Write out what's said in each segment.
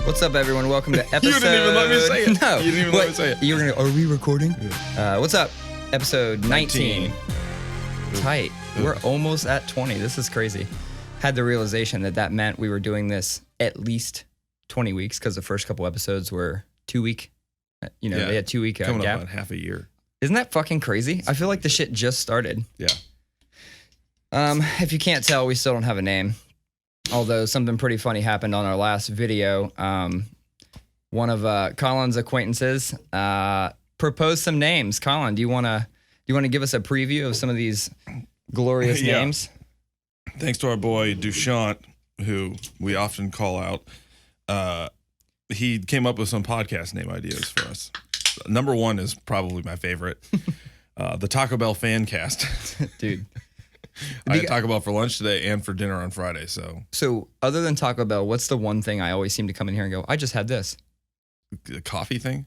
What's up, everyone? Welcome to episode... You didn't even let me say it. No. You didn't even let me say it. You were gonna... Are we recording? Yeah. What's up? Episode 19. Tight. We're almost at 20. This is crazy. Had the realization that meant we were doing this at least 20 weeks because the first couple episodes were 2 week. You know, they had 2 week coming gap. up on half a year. Isn't that fucking crazy? I feel like the shit just started. Yeah. If you can't tell, we still don't have a name. Although something pretty funny happened on our last video. One of Colin's acquaintances proposed some names. Colin, do you want to give us a preview of some of these glorious names? Thanks to our boy Duchamp, who we often call out. He came up with some podcast name ideas for us. Number one is probably my favorite. The Taco Bell Fan Cast. Dude. I had Taco Bell for lunch today and for dinner on Friday. So other than Taco Bell, what's the one thing I always seem to come in here and go, I just had this? The coffee thing?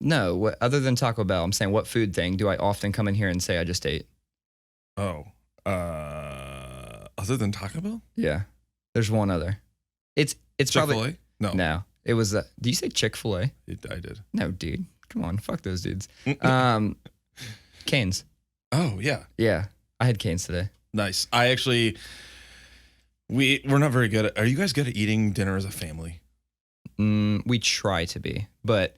No, other than Taco Bell, I'm saying what food thing do I often come in here and say I just ate? Oh, other than Taco Bell? Yeah, there's one other. It's Chick-fil-A? probably No, it was. Do you say Chick-fil-A? I did. No, dude, come on, fuck those dudes. Cane's. Oh yeah, yeah, I had Cane's today. Nice. I actually, we're not very good at. Are you guys good at eating dinner as a family? We try to be, but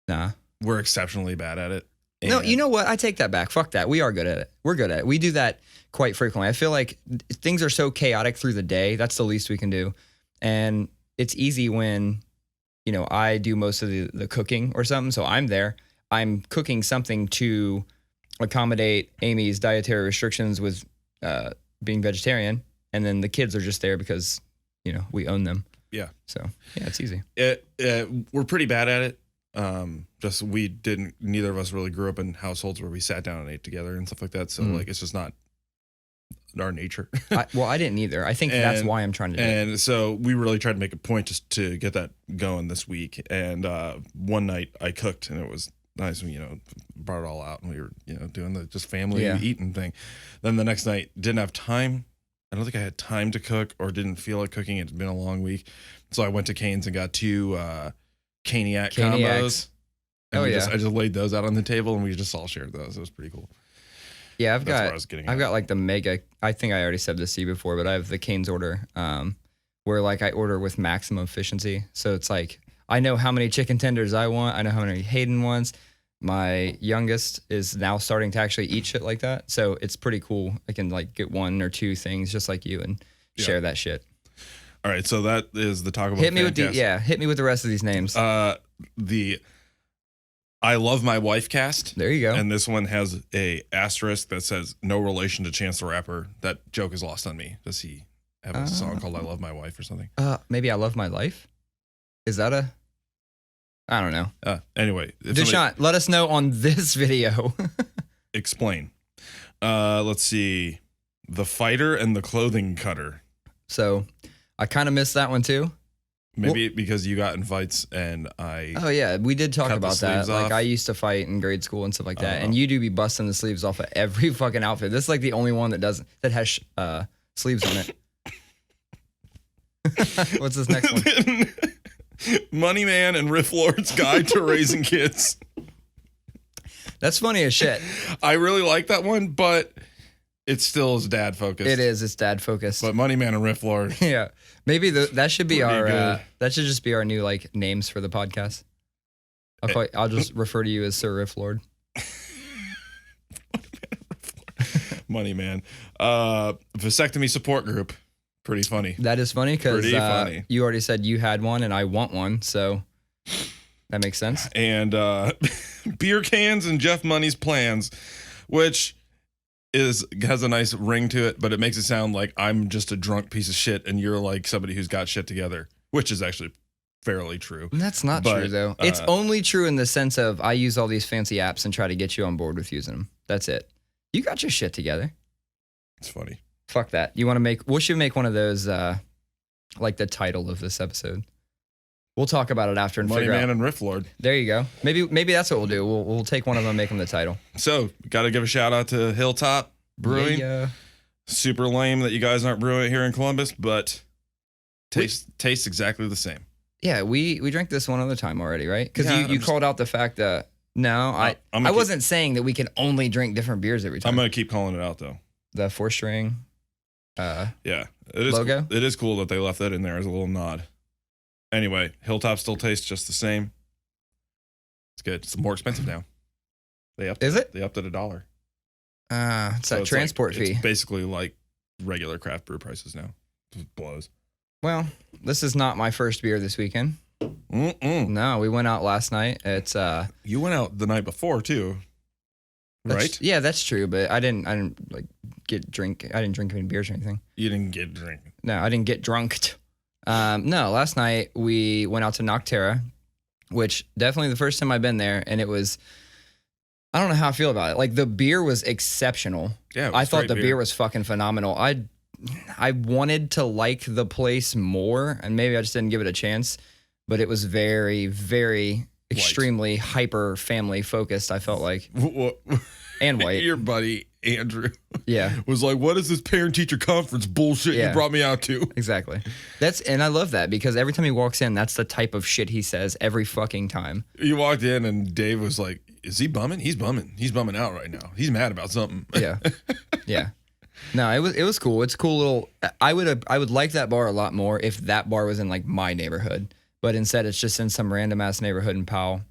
nah. We're exceptionally bad at it. No, you know what? I take that back. Fuck that. We are good at it. We're good at it. We do that quite frequently. I feel like things are so chaotic through the day. That's the least we can do. And it's easy when, you know, I do most of the cooking or something. So I'm there. I'm cooking something to accommodate Amy's dietary restrictions with being vegetarian. And then the kids are just there because, you know, we own them. Yeah. So, yeah, it's easy. We're pretty bad at it. Just neither of us really grew up in households where we sat down and ate together and stuff like that. So like, it's just not our nature. I didn't either. I think that's why I'm trying to do it. And so we really tried to make a point just to get that going this week. And one night I cooked and it was nice. You know, brought it all out and we were, you know, doing the just family eating thing. Then the next night didn't have time. I don't think I had time to cook or didn't feel like cooking. It's been a long week. So I went to Cane's and got two Caniac combos. And I just laid those out on the table and we just all shared those. It was pretty cool. Yeah, I've got like the mega, I think I already said this to you before, but I have the Cane's order where like I order with maximum efficiency. So it's like, I know how many chicken tenders I want. I know how many Hayden wants. My youngest is now starting to actually eat shit like that. So it's pretty cool. I can like get one or two things just like you and share that shit. All right. So that is the Taco Bell. Hit me with the rest of these names. The I Love My Wife cast. There you go. And this one has a asterisk that says no relation to Chance the Rapper. That joke is lost on me. Does he have a song called I Love My Wife or something? Maybe I Love My Life. Is that I don't know. Anyway. Duchamp, let us know on this video. Explain. Let's see. The Fighter and the Clothing Cutter. So I kind of missed that one too. Maybe because you got in fights and I... Oh, yeah. We did talk about that. Like, off. I used to fight in grade school and stuff like that. And you do be busting the sleeves off of every fucking outfit. This is like the only one that has sleeves on it. What's this next one? Moneyman and Rifflord's Guide to Raising Kids. That's funny as shit. I really like that one, but it still is dad focused. It is. It's dad focused. But Moneyman and Rifflord. Yeah. Maybe that should be good. That should just be our new like names for the podcast. I'll just refer to you as Sir Rifflord. Moneyman. Vasectomy support group. Pretty funny. That is funny because you already said you had one and I want one, so that makes sense. And beer cans and Jeff Money's plans, which has a nice ring to it, but it makes it sound like I'm just a drunk piece of shit and you're like somebody who's got shit together, which is actually fairly true. That's not true though. It's only true in the sense of I use all these fancy apps and try to get you on board with using them. That's it. You got your shit together. It's funny. Fuck that. We should make one of those like the title of this episode. We'll talk about it after and figure out. Moneyman and Rifflord. There you go. Maybe that's what we'll do. We'll take one of them and make them the title. So, got to give a shout out to Hilltop Brewing. Yeah. Super lame that you guys aren't brewing it here in Columbus, but tastes exactly the same. Yeah, we drank this one other time already, right? Because you called out the fact that I wasn't saying that we can only drink different beers every time. I'm gonna keep calling it out though. The 4-string. Yeah, it is logo. It is cool that they left that in there as a little nod. Anyway, Hilltop still tastes just the same. It's good. It's more expensive now. They upped Is it? They upped it $1. It's that transport fee. It's basically like regular craft brew prices now. It blows. Well, this is not my first beer this weekend. No, we went out last night. It's You went out the night before too, right? Yeah, that's true. But I didn't like drink. I didn't drink any beers or anything. You didn't get drink. No, I didn't get drunked. No, last night we went out to Nocterra, which definitely the first time I've been there, and it was. I don't know how I feel about it. Like the beer was exceptional. Yeah, I thought the beer was fucking phenomenal. I wanted to like the place more, and maybe I just didn't give it a chance. But it was very, very extremely hyper family focused. I felt like, and white. Your buddy Andrew, yeah, was like, "What is this parent-teacher conference bullshit you brought me out to?" Exactly. And I love that because every time he walks in, that's the type of shit he says every fucking time. You walked in, and Dave was like, "Is he bumming? He's bumming. He's bumming out right now. He's mad about something." Yeah, yeah. No, it was cool. It's a cool little. I would like that bar a lot more if that bar was in like my neighborhood. But instead, it's just in some random ass neighborhood in Powell.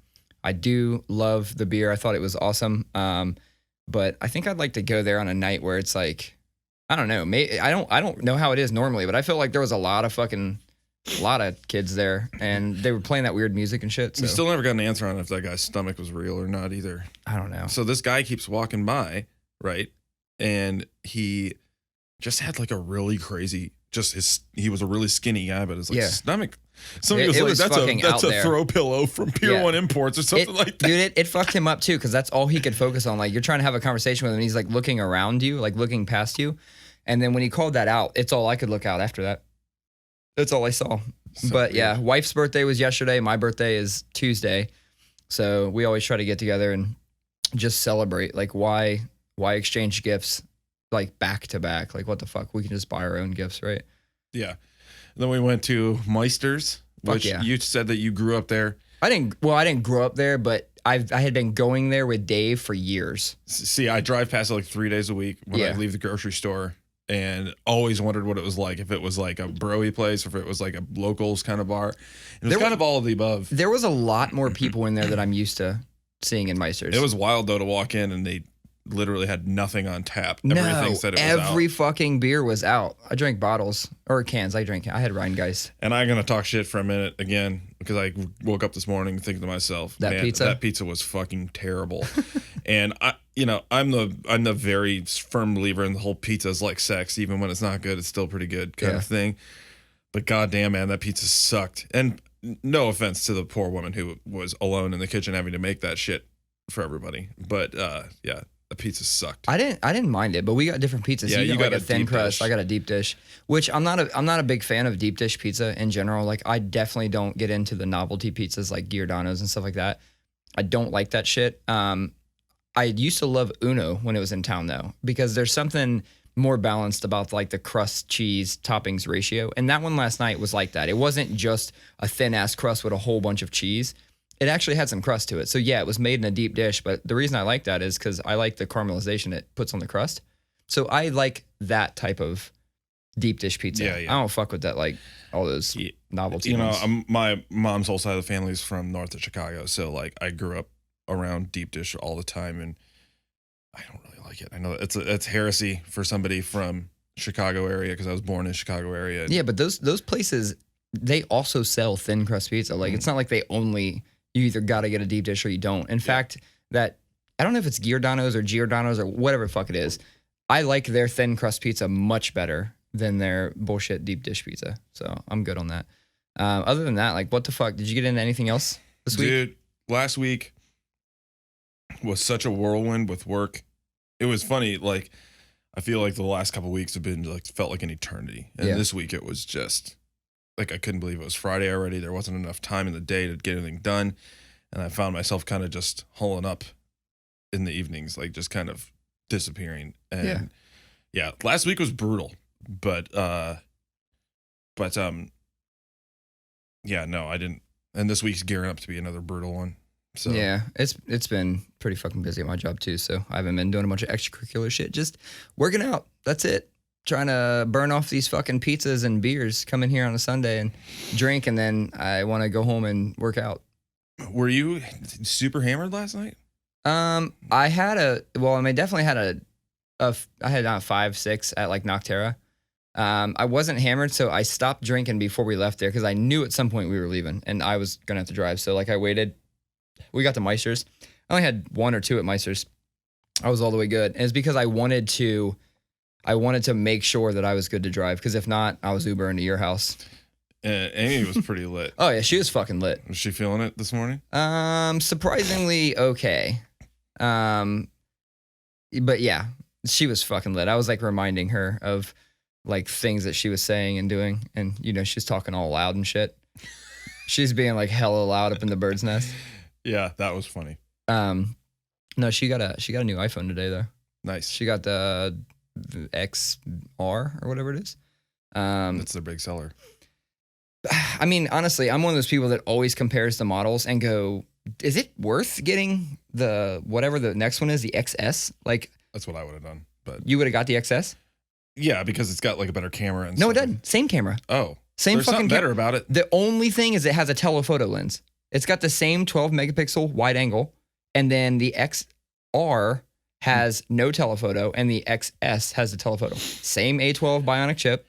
I do love the beer. I thought it was awesome. But I think I'd like to go there on a night where it's like, I don't know. I don't know how it is normally, but I feel like there was a lot of kids there, and they were playing that weird music and shit. So. We still never got an answer on if that guy's stomach was real or not either. I don't know. So this guy keeps walking by, right? And he just had like a really crazy. He was a really skinny guy, but his stomach. Somebody was like, "That's a throw pillow from Pier 1 Imports" or something like that. Dude, it fucked him up too because that's all he could focus on. Like you're trying to have a conversation with him, and he's like looking around you, like looking past you, and then when he called that out, it's all I could look out after that. That's all I saw. But yeah, wife's birthday was yesterday. My birthday is Tuesday, so we always try to get together and just celebrate. Like why exchange gifts like back to back? Like what the fuck? We can just buy our own gifts, right? Yeah. And then we went to Meister's, which you said that you grew up there. I didn't grow up there, but I had been going there with Dave for years. See, I drive past it like 3 days a week when I leave the grocery store, and always wondered what it was like. If it was like a broy place, or if it was like a locals kind of bar. And it was kind of all of the above. There was a lot more people in there than I'm used to seeing in Meister's. It was wild though to walk in and they literally had nothing on tap. Everything said it was every fucking beer was out. I drank had Rheingeist. And I'm gonna talk shit for a minute again because I woke up this morning thinking to myself, that pizza was fucking terrible. And I'm the very firm believer in the whole pizza is like sex. Even when it's not good, it's still pretty good kind of thing. But goddamn, man, that pizza sucked. And no offense to the poor woman who was alone in the kitchen having to make that shit for everybody. But the pizza sucked. I didn't mind it, but we got different pizzas. Yeah, you got like a thin crust. Dish. I got a deep dish, which I'm not a big fan of deep dish pizza in general. Like I definitely don't get into the novelty pizzas like Giordano's and stuff like that. I don't like that shit. I used to love Uno when it was in town though, because there's something more balanced about like the crust cheese toppings ratio. And that one last night was like that. It wasn't just a thin ass crust with a whole bunch of cheese. It actually had some crust to it. So yeah, it was made in a deep dish, but the reason I like that is because I like the caramelization it puts on the crust. So I like that type of deep dish pizza. Yeah. I don't fuck with that, like all those novelty ones. My mom's whole side of the family is from north of Chicago. So like I grew up around deep dish all the time and I don't really like it. I know it's heresy for somebody from Chicago area because I was born in Chicago area. Yeah, but those places, they also sell thin crust pizza. Like it's not like you either got to get a deep dish or you don't. In fact, I don't know if it's Giordano's or whatever the fuck it is. I like their thin crust pizza much better than their bullshit deep dish pizza. So I'm good on that. Other than that, like what the fuck? Did you get into anything else this week? Dude, last week was such a whirlwind with work. It was funny. Like I feel like the last couple of weeks have been like felt like an eternity. And this week it was just like I couldn't believe it was Friday already. There wasn't enough time in the day to get anything done. And I found myself kind of just holing up in the evenings, like just kind of disappearing. And last week was brutal. But Yeah, no, I didn't. And this week's gearing up to be another brutal one. So yeah, it's been pretty fucking busy at my job too. So I haven't been doing a bunch of extracurricular shit. Just working out. That's it. Trying to burn off these fucking pizzas and beers. Come in here on a Sunday and drink, and then I want to go home and work out. Were you super hammered last night? I definitely had I had 5-6 at like Nocterra. I wasn't hammered, so I stopped drinking before we left there because I knew at some point we were leaving and I was gonna have to drive. So like I waited. We got to Meister's. I only had 1 or 2 at Meister's. I was all the way good. And it's because I wanted to make sure that I was good to drive. Because if not, I was Ubering to your house. Amy was pretty lit. Oh yeah, she was fucking lit. Was she feeling it this morning? Surprisingly okay. But yeah, she was fucking lit. I was like reminding her of like things that she was saying and doing, and she's talking all loud and shit. She's being like hella loud up in the bird's nest. Yeah, that was funny. No, she got a new iPhone today though. Nice. She got the XR or whatever it is. That's their big seller. I mean, honestly, I'm one of those people that always compares the models and go, is it worth getting the whatever the next one is, the XS? Like that's what I would have done. But you would have got the XS? Yeah, because it's got like a better camera and No, stuff. it doesn't. Same camera. Oh. Same There's fucking something better about it. The only thing is it has a telephoto lens. It's got the same 12 megapixel wide angle, and then the XR has no telephoto, and the XS has the telephoto. Same A12 bionic chip.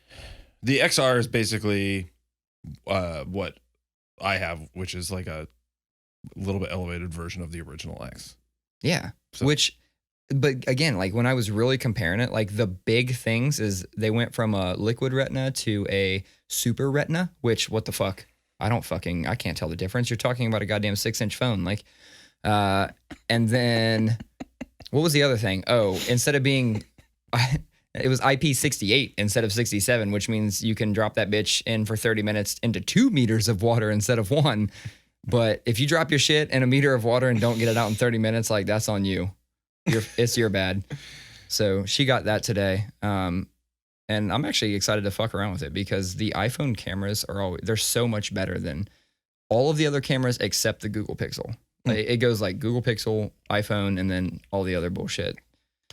The XR is basically what I have, which is like a little bit elevated version of the original X. Yeah, So- but again, like when I was really comparing it, like the big things is they went from a liquid retina to a super retina, which what the fuck? I can't tell the difference. You're talking about a goddamn 6-inch phone. Like, and then what was the other thing? Oh, instead of being, it was IP68 instead of 67, which means you can drop that bitch in for 30 minutes into 2 meters of water instead of 1. But if you drop your shit in a meter of water and don't get it out in 30 minutes, like that's on you. It's your bad. So she got that today. And I'm actually excited to fuck around with it because the iPhone cameras they're so much better than all of the other cameras except the Google Pixel. Like, it goes like Google Pixel, iPhone, and then all the other bullshit.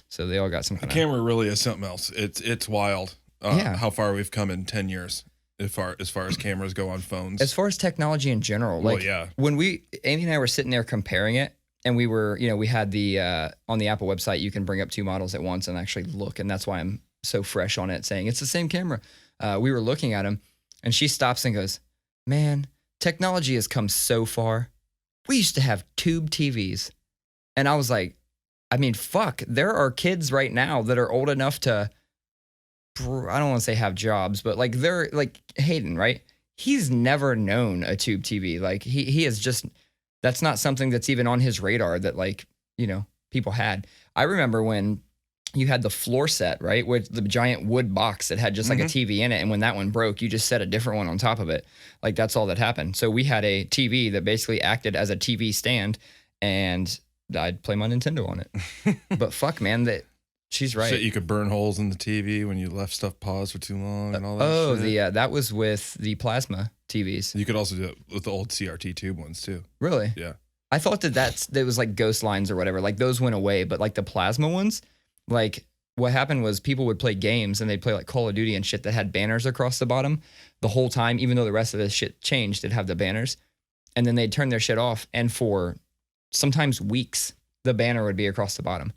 So they all got some kind of... The camera really is something else. It's wild how far we've come in 10 years as far as cameras go on phones. As far as technology in general. Like, when Amy and I were sitting there comparing it, and we were, we had the, on the Apple website, you can bring up 2 models at once and actually look. And that's why I'm so fresh on it, saying it's the same camera. We were looking at them, and she stops and goes, man, technology has come so far. We used to have tube TVs. And I was like, I mean, fuck, there are kids right now that are old enough to, I don't want to say have jobs, but like they're like Hayden, right? He's never known a tube TV. Like he is just, that's not something that's even on his radar that like, people had. I remember when you had the floor set, right? With the giant wood box that had just like a TV in it. And when that one broke, you just set a different one on top of it. Like that's all that happened. So we had a TV that basically acted as a TV stand, and I'd play my Nintendo on it. But fuck, man, she's right. So you could burn holes in the TV when you left stuff paused for too long and all that shit. That was with the plasma TVs. You could also do it with the old CRT tube ones too. Really? Yeah. I thought that was like ghost lines or whatever. Like those went away, but like the plasma ones, like what happened was people would play games and they'd play like Call of Duty and shit that had banners across the bottom the whole time, even though the rest of the shit changed, it'd have the banners. And then they'd turn their shit off, and for sometimes weeks, the banner would be across the bottom.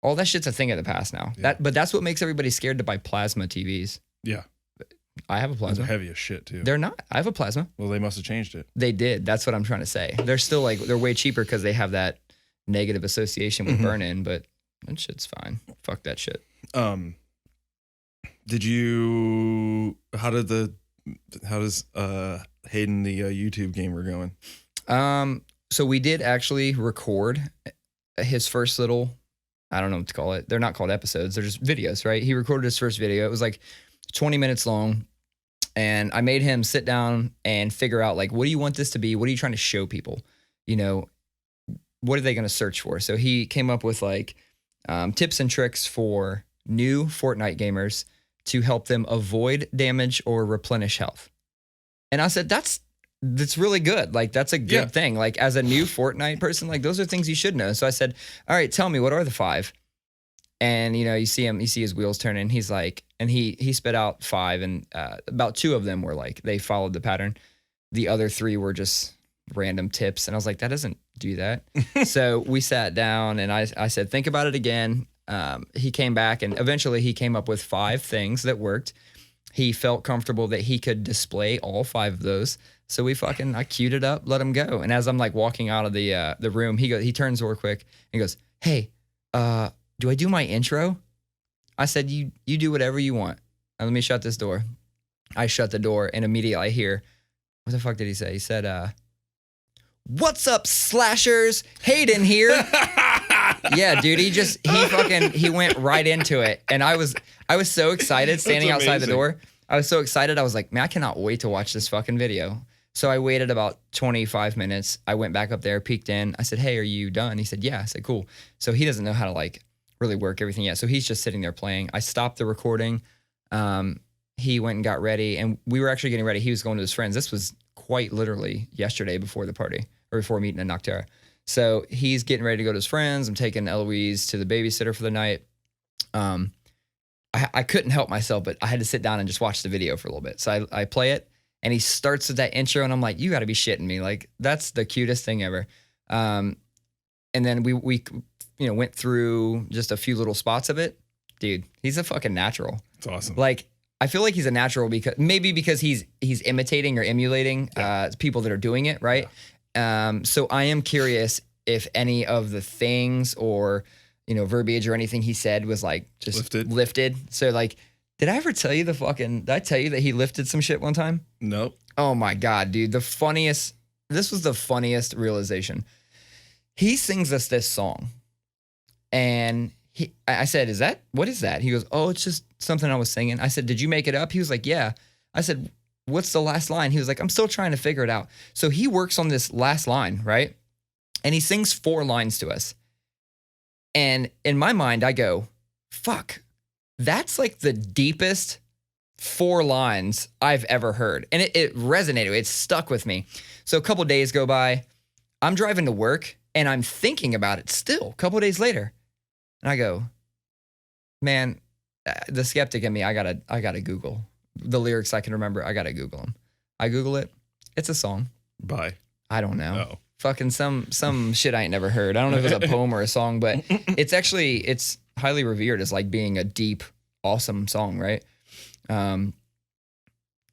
All that shit's a thing of the past now. Yeah. But that's what makes everybody scared to buy plasma TVs. Yeah. I have a plasma. They're heavy as shit too. They're not. I have a plasma. Well, they must have changed it. They did. That's what I'm trying to say. They're still like, they're way cheaper because they have that negative association with burn-in, but that shit's fine. Fuck that shit. How does Hayden the YouTube gamer going? So we did actually record his first little, I don't know what to call it. They're not called episodes. They're just videos, right? He recorded his first video. It was like 20 minutes long. And I made him sit down and figure out like, what do you want this to be? What are you trying to show people? What are they going to search for? So he came up with like tips and tricks for new Fortnite gamers to help them avoid damage or replenish health. And I said, that's that's really good. Like, that's a good thing. Like, as a new Fortnite person, like, those are things you should know. So I said, all right, tell me, what are the 5? And, you see his wheels turning. He's like, and he spit out 5, and about 2 of them were like, they followed the pattern. The other 3 were just random tips. And I was like, that doesn't do that. So we sat down, and I said, think about it again. He came back, and eventually he came up with 5 things that worked. He felt comfortable that he could display all 5 of those. So I queued it up, let him go. And as I'm like walking out of the room, he turns real quick and goes, hey, do I do my intro? I said, you do whatever you want. Now, let me shut this door. I shut the door, and immediately I hear, what the fuck did he say? He said, what's up, slashers? Hayden here. Yeah, dude, he went right into it. And I was so excited standing outside the door. I was so excited. I was like, man, I cannot wait to watch this fucking video. So I waited about 25 minutes. I went back up there, peeked in. I said, hey, are you done? He said, yeah. I said, cool. So he doesn't know how to like really work everything yet. So he's just sitting there playing. I stopped the recording. He went and got ready, and we were actually getting ready. He was going to his friends. This was quite literally yesterday before the party, or before meeting in Noctera. So he's getting ready to go to his friends. I'm taking Eloise to the babysitter for the night. I couldn't help myself, but I had to sit down and just watch the video for a little bit. So I play it, and he starts with that intro, and I'm like, you got to be shitting me. Like, that's the cutest thing ever. And then we went through just a few little spots of it. Dude, he's a fucking natural. It's awesome. Like, I feel like he's a natural because he's imitating or emulating people that are doing it, right? Yeah. So I am curious if any of the things or verbiage or anything he said was like just lifted. So like, did I ever tell you did I tell you that he lifted some shit one time? Nope. Oh my God, dude. This was the funniest realization. He sings us this song, and I said, what is that? He goes, oh, it's just something I was singing. I said, did you make it up? He was like, yeah. I said, what's the last line? He was like, I'm still trying to figure it out. So he works on this last line, right? And he sings 4 lines to us. And in my mind, I go, fuck, that's like the deepest 4 lines I've ever heard. And it resonated. It stuck with me. So a couple of days go by. I'm driving to work, and I'm thinking about it still a couple of days later. And I go, man, the skeptic in me, I gotta Google the lyrics I can remember. I gotta Google them. I Google it. It's a song. By? I don't know. Oh. Fucking some shit I ain't never heard. I don't know if it's a poem or a song, but it's highly revered as like being a deep, awesome song, right?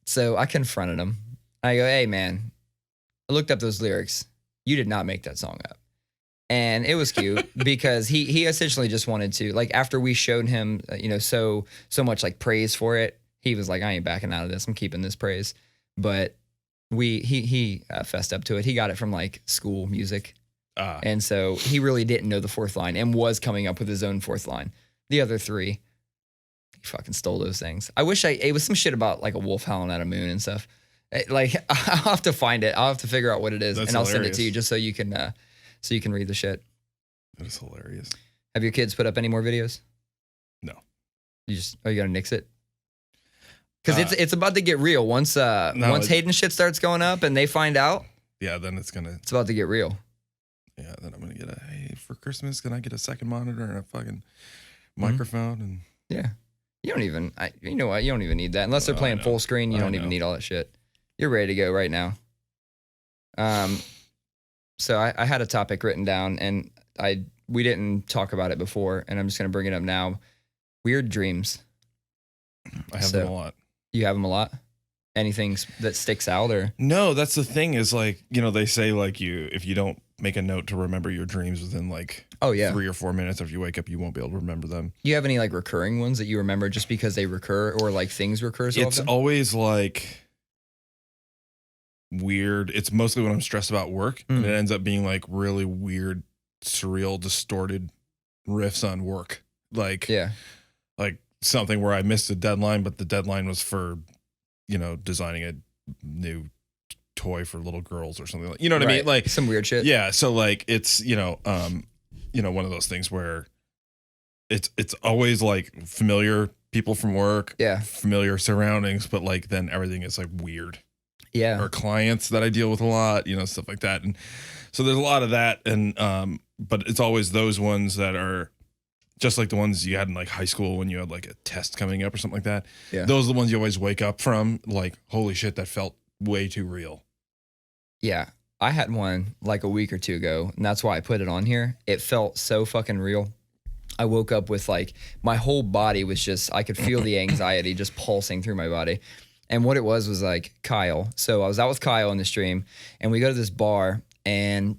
So I confronted him. I go, hey man, I looked up those lyrics. You did not make that song up. And it was cute because he essentially just wanted to, like, after we showed him, so much like praise for it, he was like, I ain't backing out of this. I'm keeping this praise. But he fessed up to it. He got it from like school music. And so he really didn't know the 4th line and was coming up with his own 4th line. The other 3, he fucking stole those things. I wish it was some shit about like a wolf howling at a moon and stuff. Like, I'll have to find it. I'll have to figure out what it is. That's I'll hilarious. send it to you just so you can read the shit. That is hilarious. Have your kids put up any more videos? No. You gotta nix it? Because it's about to get real. Once Hayden shit starts going up and they find out. Yeah, then it's about to get real. Yeah, then I'm gonna get hey, for Christmas, can I get a second monitor and a fucking microphone? And yeah. You don't even you know what? You don't even need that. Unless they're playing full screen, you don't even need all that shit. You're ready to go right now. So I had a topic written down, and we didn't talk about it before, and I'm just gonna bring it up now. Weird dreams. I have them a lot. You have them a lot? Anything that sticks out, or? No, that's the thing is like, they say like if you don't make a note to remember your dreams within like 3 or 4 minutes after you wake up, you won't be able to remember them. You have any like recurring ones that you remember just because they recur, or like things recur so It's often? always like weird. It's mostly when I'm stressed about work, and it ends up being like really weird, surreal, distorted riffs on work. Like, like something where I missed a deadline, but the deadline was for, designing a new toy for little girls or something like, you know what I mean? Like some weird shit. Yeah. So like it's, one of those things where it's always like familiar people from work, familiar surroundings, but like then everything is like weird. or clients that I deal with a lot, stuff like that. And so there's a lot of that. And, but it's always those ones that are just like the ones you had in like high school when you had like a test coming up or something like that. Yeah. Those are the ones you always wake up from like, holy shit, that felt way too real. Yeah. I had one like a week or two ago, and that's why I put it on here. It felt so fucking real. I woke up with like my whole body was just, I could feel the anxiety just pulsing through my body. And what it was like Kyle. So I was out with Kyle in the stream, and we go to this bar, and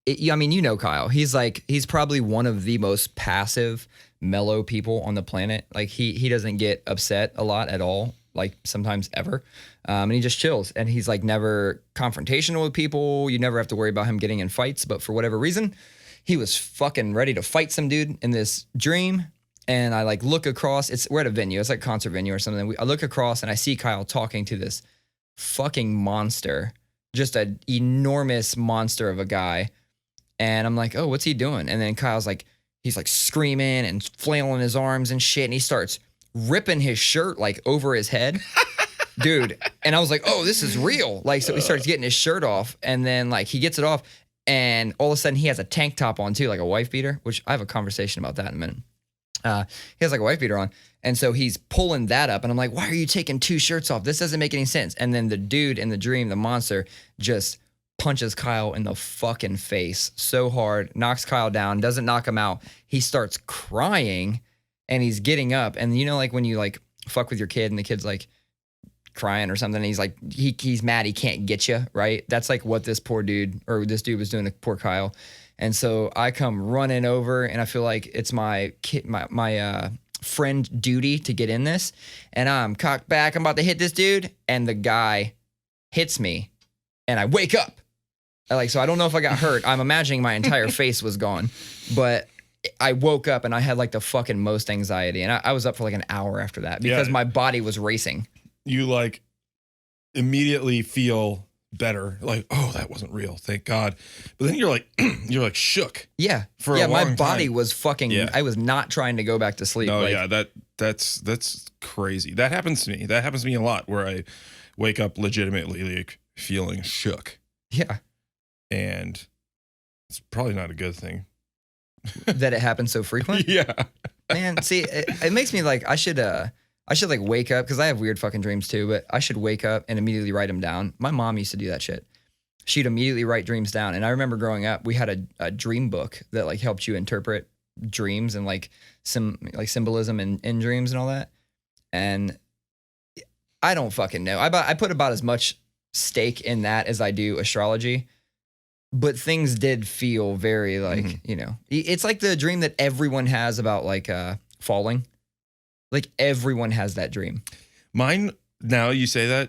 Kyle. He's probably one of the most passive, mellow people on the planet. Like he doesn't get upset a lot at all, like sometimes ever. And he just chills, and he's like never confrontational with people. You never have to worry about him getting in fights. But for whatever reason, he was fucking ready to fight some dude in this dream. And I like look across, we're at a venue. It's like a concert venue or something. I look across and I see Kyle talking to this fucking monster, just an enormous monster of a guy. And I'm like, oh, what's he doing? And then Kyle's like, he's like screaming and flailing his arms and shit. And he starts ripping his shirt like over his head. Dude. And I was like, oh, this is real. Like, so he starts getting his shirt off, and then like he gets it off, and all of a sudden he has a tank top on too, like a wife beater, which I have a conversation about that in a minute. He has like a wife beater on. And so he's pulling that up, and I'm like, why are you taking two shirts off? This doesn't make any sense. And then the dude in the dream, the monster, just punches Kyle in the fucking face so hard, knocks Kyle down, doesn't knock him out. He starts crying, and he's getting up. And like when you like fuck with your kid and the kid's like crying or something, and he's like, he's mad he can't get you, right? That's like what this dude was doing to poor Kyle. And so I come running over, and I feel like it's my friend duty to get in this. And I'm cocked back. I'm about to hit this dude, and the guy hits me, and I wake up. So I don't know if I got hurt. I'm imagining my entire face was gone, but I woke up and I had like the fucking most anxiety, and I was up for like an hour after that because my body was racing. You like immediately feel better, like, oh, that wasn't real, thank God. But then you're like shook. Yeah, for a long my body time. was fucking. Yeah. I was not trying to go back to sleep. No, that's crazy. That happens to me. That happens to me a lot, where I wake up legitimately like feeling shook. Yeah, and it's probably not a good thing that it happens so frequent. Yeah, man. See, it makes me like I should like wake up, because I have weird fucking dreams too, but I should wake up and immediately write them down. My mom used to do that shit. She'd immediately write dreams down. And I remember growing up, we had a dream book that like helped you interpret dreams and like some like symbolism in dreams and all that. And I don't fucking know. I put about as much stake in that as I do astrology. But things did feel very like, it's like the dream that everyone has about like falling. Like everyone has that dream. Mine, now you say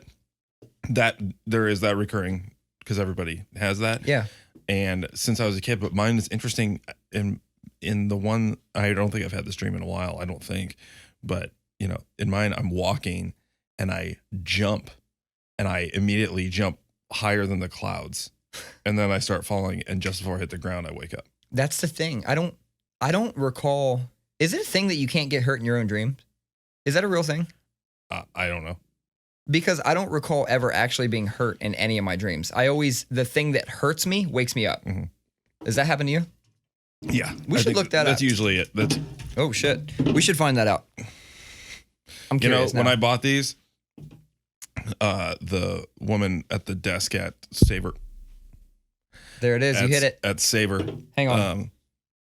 that there is that recurring, because everybody has that. Yeah. And since I was a kid, but mine is interesting in the one, I don't think I've had this dream in a while, I don't think. But, in mine, I'm walking and I jump, and I immediately jump higher than the clouds. And then I start falling, and just before I hit the ground, I wake up. That's the thing. I don't recall. Is it a thing that you can't get hurt in your own dreams? Is that a real thing? I don't know. Because I don't recall ever actually being hurt in any of my dreams. The thing that hurts me wakes me up. Mm-hmm. Does that happen to you? Yeah. We should look that up. That's usually it. Oh, shit. We should find that out. I'm curious now. When I bought these, the woman at the desk at Saver. There it is. You hit it. At Saver. Hang on.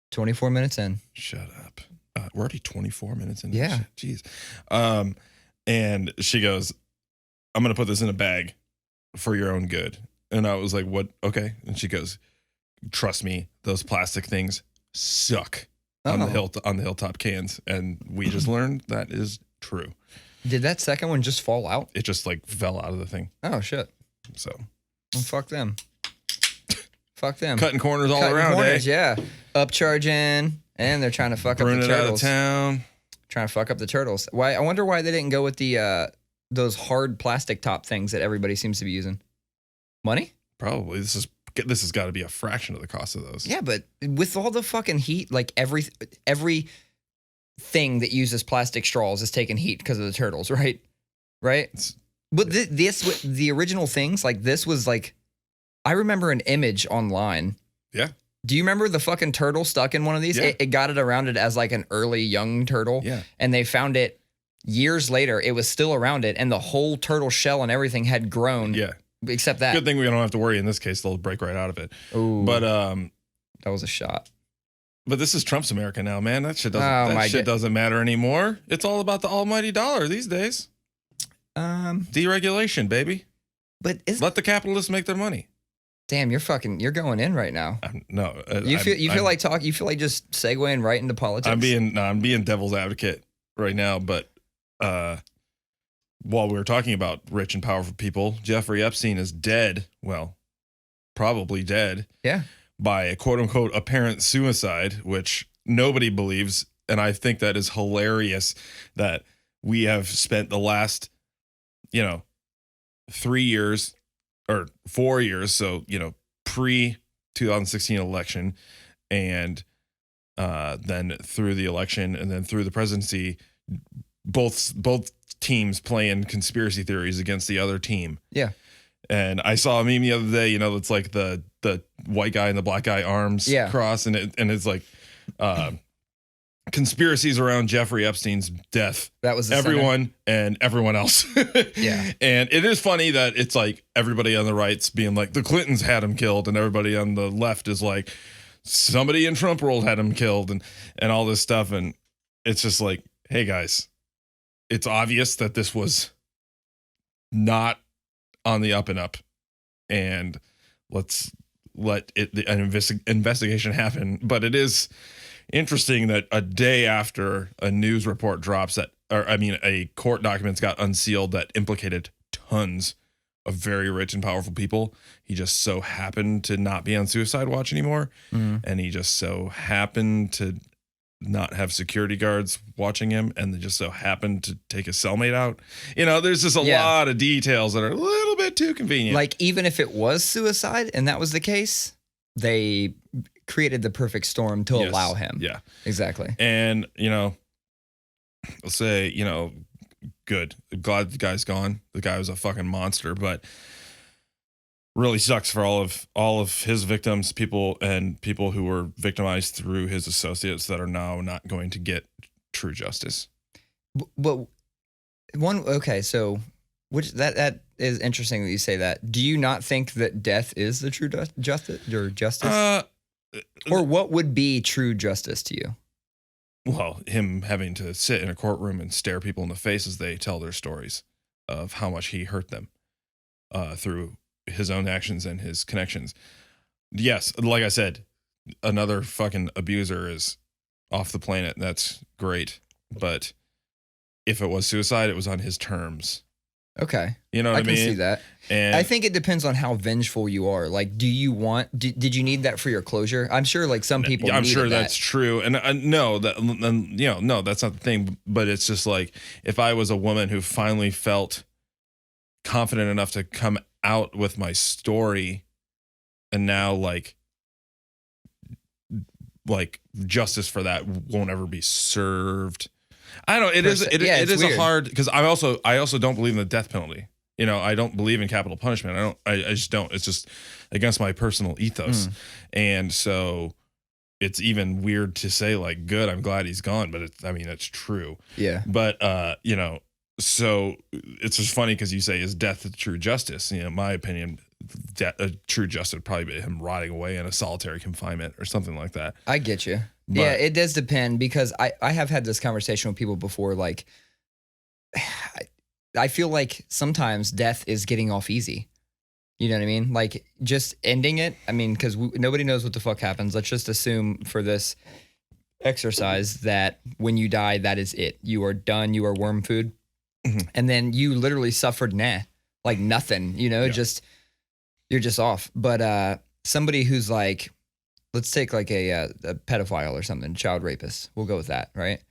24 minutes in. Shut up. We're already 24 minutes in. Yeah. Jeez. And she goes, I'm going to put this in a bag for your own good. And I was like, what? Okay. And she goes, trust me, those plastic things suck on the Hilltop cans. And we just learned that is true. Did that second one just fall out? It just like fell out of the thing. Oh, shit. So. Well, fuck them. Fuck them. Cutting corners all around, corners, yeah. Upcharging. And they're trying to fuck up the turtles. Out of town. Trying to fuck up the turtles. Why? I wonder why they didn't go with the those hard plastic top things that everybody seems to be using. Money? Probably. This has got to be a fraction of the cost of those. Yeah, but with all the fucking heat, like every thing that uses plastic straws is taking heat because of the turtles, right? Right? But the original things, like this was like, I remember an image online. Yeah. Do you remember the fucking turtle stuck in one of these? Yeah. It got it around it as like an early young turtle. Yeah. And they found it years later. It was still around it, and the whole turtle shell and everything had grown. Yeah. Except that. Good thing we don't have to worry in this case. They'll break right out of it. Ooh, but that was a shot. But this is Trump's America now, man. That shit doesn't matter anymore. It's all about the almighty dollar these days. Deregulation, baby. But let the capitalists make their money. Damn, you're going in right now. You feel like just segueing right into politics. I'm being devil's advocate right now, but while we were talking about rich and powerful people, Jeffrey Epstein is dead. Well, probably dead. Yeah. By a quote unquote apparent suicide, which nobody believes. And I think that is hilarious that we have spent the last, 3 years or 4 years. So, pre 2016 election and then through the election and then through the presidency, both teams playing conspiracy theories against the other team. Yeah. And I saw a meme the other day, it's like the white guy and the black guy arms cross, and it's like conspiracies around Jeffrey Epstein's death. That was everyone and everyone else. Yeah. And it is funny that it's like everybody on the right's being like the Clintons had him killed, and everybody on the left is like somebody in Trump world had him killed, and all this stuff. And it's just like, hey guys, it's obvious that this was not on the up and up, and let's let an investigation happen. But it is interesting that a day after a news report drops a court documents got unsealed that implicated tons of very rich and powerful people, he just so happened to not be on suicide watch anymore. And he just so happened to not have security guards watching him, and they just so happened to take his cellmate out. There's just a lot of details that are a little bit too convenient. Like, even if it was suicide and that was the case, they created the perfect storm to allow him. Yeah, exactly. And, I'll say, good. Glad the guy's gone. The guy was a fucking monster, but really sucks for all of his victims, people who were victimized through his associates that are now not going to get true justice. But so which that is interesting that you say that. Do you not think that death is the true justice or justice? Or what would be true justice to you? Well, him having to sit in a courtroom and stare people in the face as they tell their stories of how much he hurt them through his own actions and his connections. Yes, like I said, another fucking abuser is off the planet. That's great. But if it was suicide, it was on his terms. Okay. You know what I mean? I can see that. And I think it depends on how vengeful you are. Like, do you want, did you need that for your closure? I'm sure like some people I'm sure that. That's true. And no, that's not the thing. But it's just like, if I was a woman who finally felt confident enough to come out with my story, and now like justice for that won't ever be served. I don't know. It is a hard, because I also don't believe in the death penalty. I don't believe in capital punishment. I just don't. It's just against my personal ethos. And so it's even weird to say like, good, I'm glad he's gone, but it's true. Yeah. But so it's just funny because you say, is death the true justice? In my opinion, true justice would probably be him rotting away in a solitary confinement or something like that. I get you. But, yeah, it does depend, because I have had this conversation with people before. Like, I feel like sometimes death is getting off easy. You know what I mean? Like, just ending it. I mean, because nobody knows what the fuck happens. Let's just assume for this exercise that when you die, that is it. You are done. You are worm food. Mm-hmm. And then you literally suffered like nothing, just you're just off. But somebody who's like, let's take like a pedophile or something, child rapist. We'll go with that, right?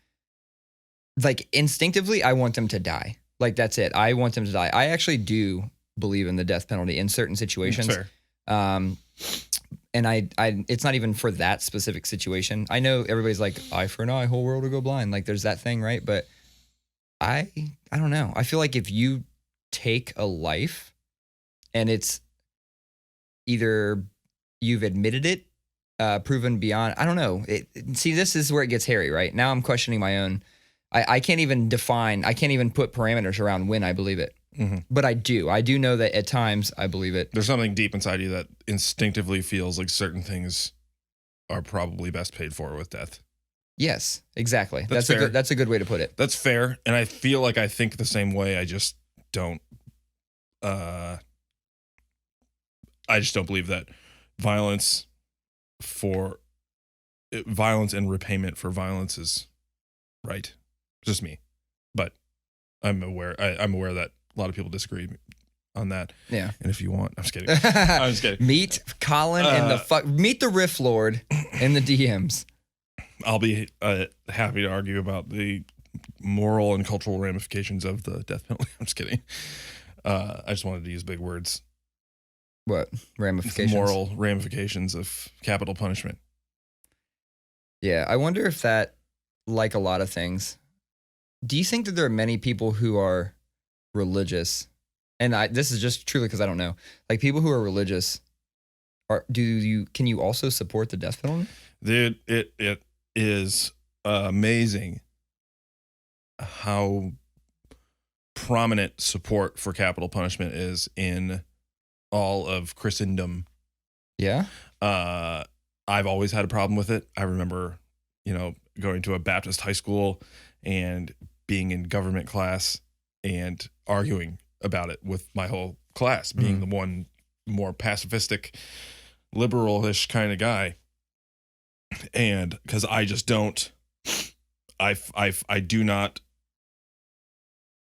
Like, instinctively, I want them to die. Like, that's it. I want them to die. I actually do believe in the death penalty in certain situations. Fair. And I it's not even for that specific situation. I know everybody's like, eye for an eye, whole world will go blind. Like, there's that thing, right? But I don't know. I feel like if you take a life and it's either you've admitted it, proven beyond, I don't know. See, this is where it gets hairy, right? Now I'm questioning my own. I can't even I can't even put parameters around when I believe it. Mm-hmm. But I do know that at times I believe it. There's something deep inside you that instinctively feels like certain things are probably best paid for with death. Yes, exactly. That's a good way to put it. That's fair. And I feel like I think the same way. I just don't believe that violence and repayment for violence is right. Just me. But I'm aware that a lot of people disagree on that. Yeah. And if you want, I'm just kidding. I'm just kidding. Meet Colin meet the Rifflord in the DMs. I'll be happy to argue about the moral and cultural ramifications of the death penalty. I'm just kidding. I just wanted to use big words. What? Ramifications? Moral ramifications of capital punishment. Yeah, I wonder if that, like a lot of things, do you think that there are many people who are religious? And this is just truly because I don't know. Like people who are religious, can you also support the death penalty? Dude, it is amazing how prominent support for capital punishment is in all of Christendom. Yeah. I've always had a problem with it. I remember, going to a Baptist high school and being in government class and arguing about it with my whole class, being the one more pacifistic, liberal-ish kind of guy. And because I just don't, I do not,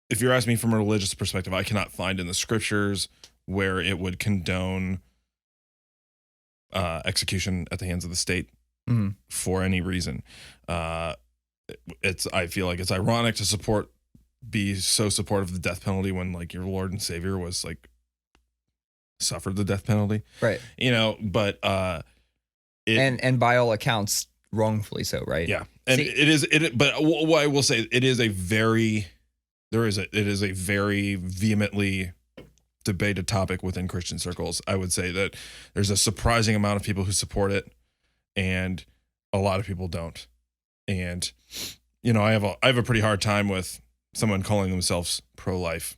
if you're asking me from a religious perspective, I cannot find in the scriptures where it would condone execution at the hands of the state for any reason. I feel like it's ironic to be so supportive of the death penalty when like your Lord and Savior was like suffered the death penalty. Right. But and by all accounts, wrongfully so, right? Yeah. And but what I will say, it is a very vehemently debated topic within Christian circles. I would say that there's a surprising amount of people who support it and a lot of people don't. And, I have a pretty hard time with someone calling themselves pro-life,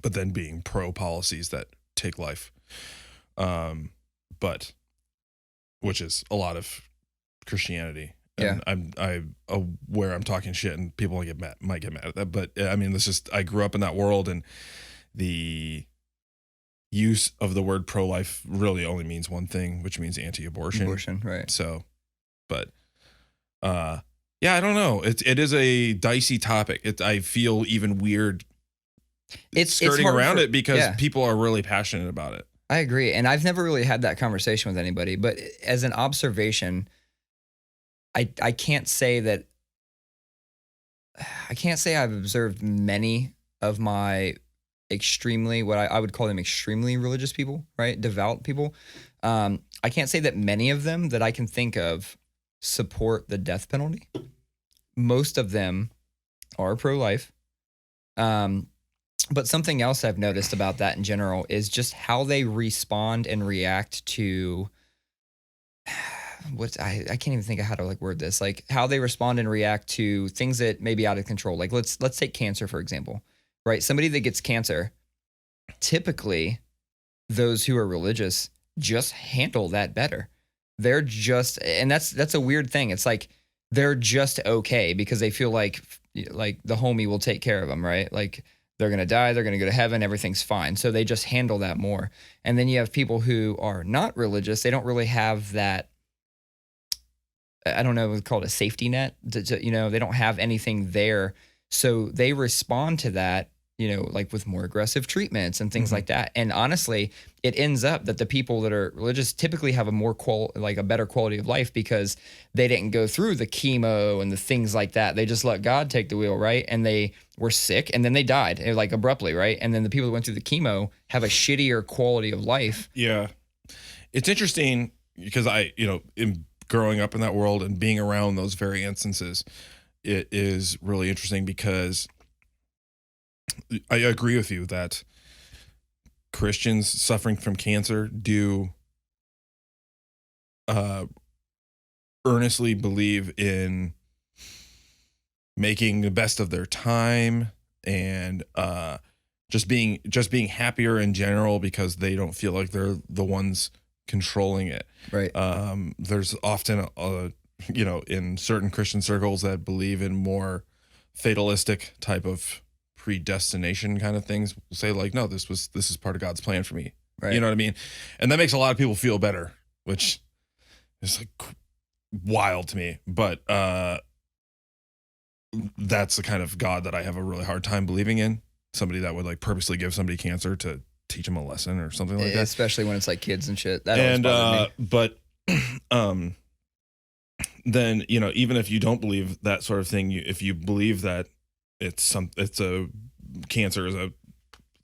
but then being pro policies that take life. But which is a lot of Christianity. And yeah. I'm aware I'm talking shit and people might get mad at that. But I mean, I grew up in that world, and the use of the word pro-life really only means one thing, which means anti-abortion. Abortion, right. So, but, yeah, I don't know. It is a dicey topic. I feel even weird skirting around it because people are really passionate about it. I agree. And I've never really had that conversation with anybody, but as an observation, I can't say I've observed many of my what I would call them extremely religious people, right? Devout people. I can't say that many of them that I can think of support the death penalty. Most of them are pro-life. But something else I've noticed about that in general is just how they respond and react to I can't even think of how to word this, like how they respond and react to things that may be out of control. Like let's take cancer, for example, right? Somebody that gets cancer, typically those who are religious just handle that better. They're just, and that's a weird thing. It's like, they're just okay because they feel like the homie will take care of them, right? Like they're going to die, they're going to go to heaven, everything's fine. So they just handle that more. And then you have people who are not religious. They don't really have that, I don't know, it's called a safety net. They don't have anything there. So they respond to that, like with more aggressive treatments and things like that. And honestly, it ends up that the people that are religious typically have a better quality of life because they didn't go through the chemo and the things like that. They just let God take the wheel, right? And they were sick and then they died abruptly, right? And then the people that went through the chemo have a shittier quality of life. Yeah. It's interesting because in growing up in that world and being around those very instances, it is really interesting because I agree with you that Christians suffering from cancer do earnestly believe in making the best of their time and just being happier in general because they don't feel like they're the ones controlling it. Right. There's often in certain Christian circles that believe in more fatalistic type of predestination kind of things, say like, no, this is part of God's plan for me. Right. You know what I mean? And that makes a lot of people feel better, which is like wild to me. But that's the kind of God that I have a really hard time believing in. Somebody that would like purposely give somebody cancer to teach them a lesson or something like that. Especially when it's like kids and shit. That always bothered me. But then, even if you don't believe that sort of thing, if you believe that cancer is a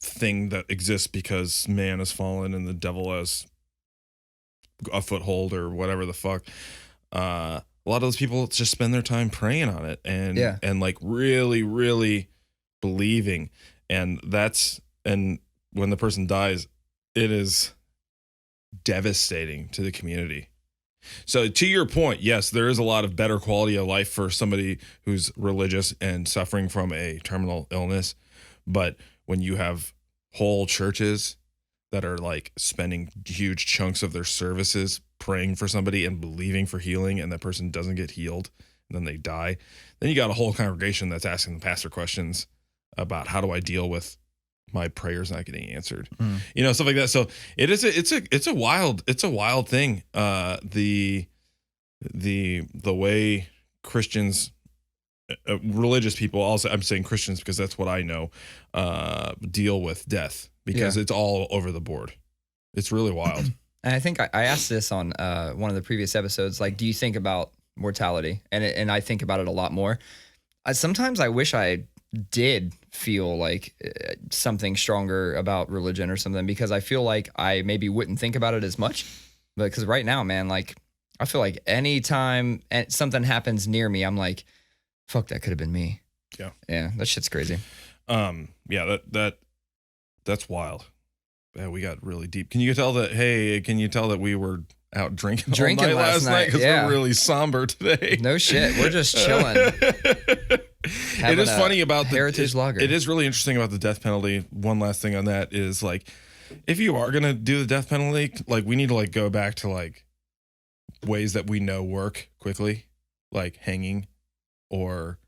thing that exists because man has fallen and the devil has a foothold or whatever the fuck, a lot of those people just spend their time praying on it and like really, really believing. And when the person dies, it is devastating to the community. So to your point, yes, there is a lot of better quality of life for somebody who's religious and suffering from a terminal illness. But when you have whole churches that are like spending huge chunks of their services praying for somebody and believing for healing, and that person doesn't get healed, and then they die, then you got a whole congregation that's asking the pastor questions about how do I deal with my prayers not getting answered, stuff like that. So it's a wild thing. The way Christians, religious people, also I'm saying Christians because that's what I know, deal with death, because it's all over the board. It's really wild. And I think I asked this on one of the previous episodes, like, do you think about mortality? And I think about it a lot more. Sometimes I wish I did feel like something stronger about religion or something, because I feel like I maybe wouldn't think about it as much. But because right now, man, like I feel like anytime something happens near me, I'm like, fuck, that could have been me. Yeah, that shit's crazy. That's wild. Yeah, we got really deep. Can you tell that we were out drinking all night last night? Because we're really somber today. No shit, we're just chilling. It is funny about the heritage lager. It is really interesting about the death penalty. One last thing on that is, like, if you are gonna do the death penalty, like, we need to like go back to like ways that we know work quickly, like hanging or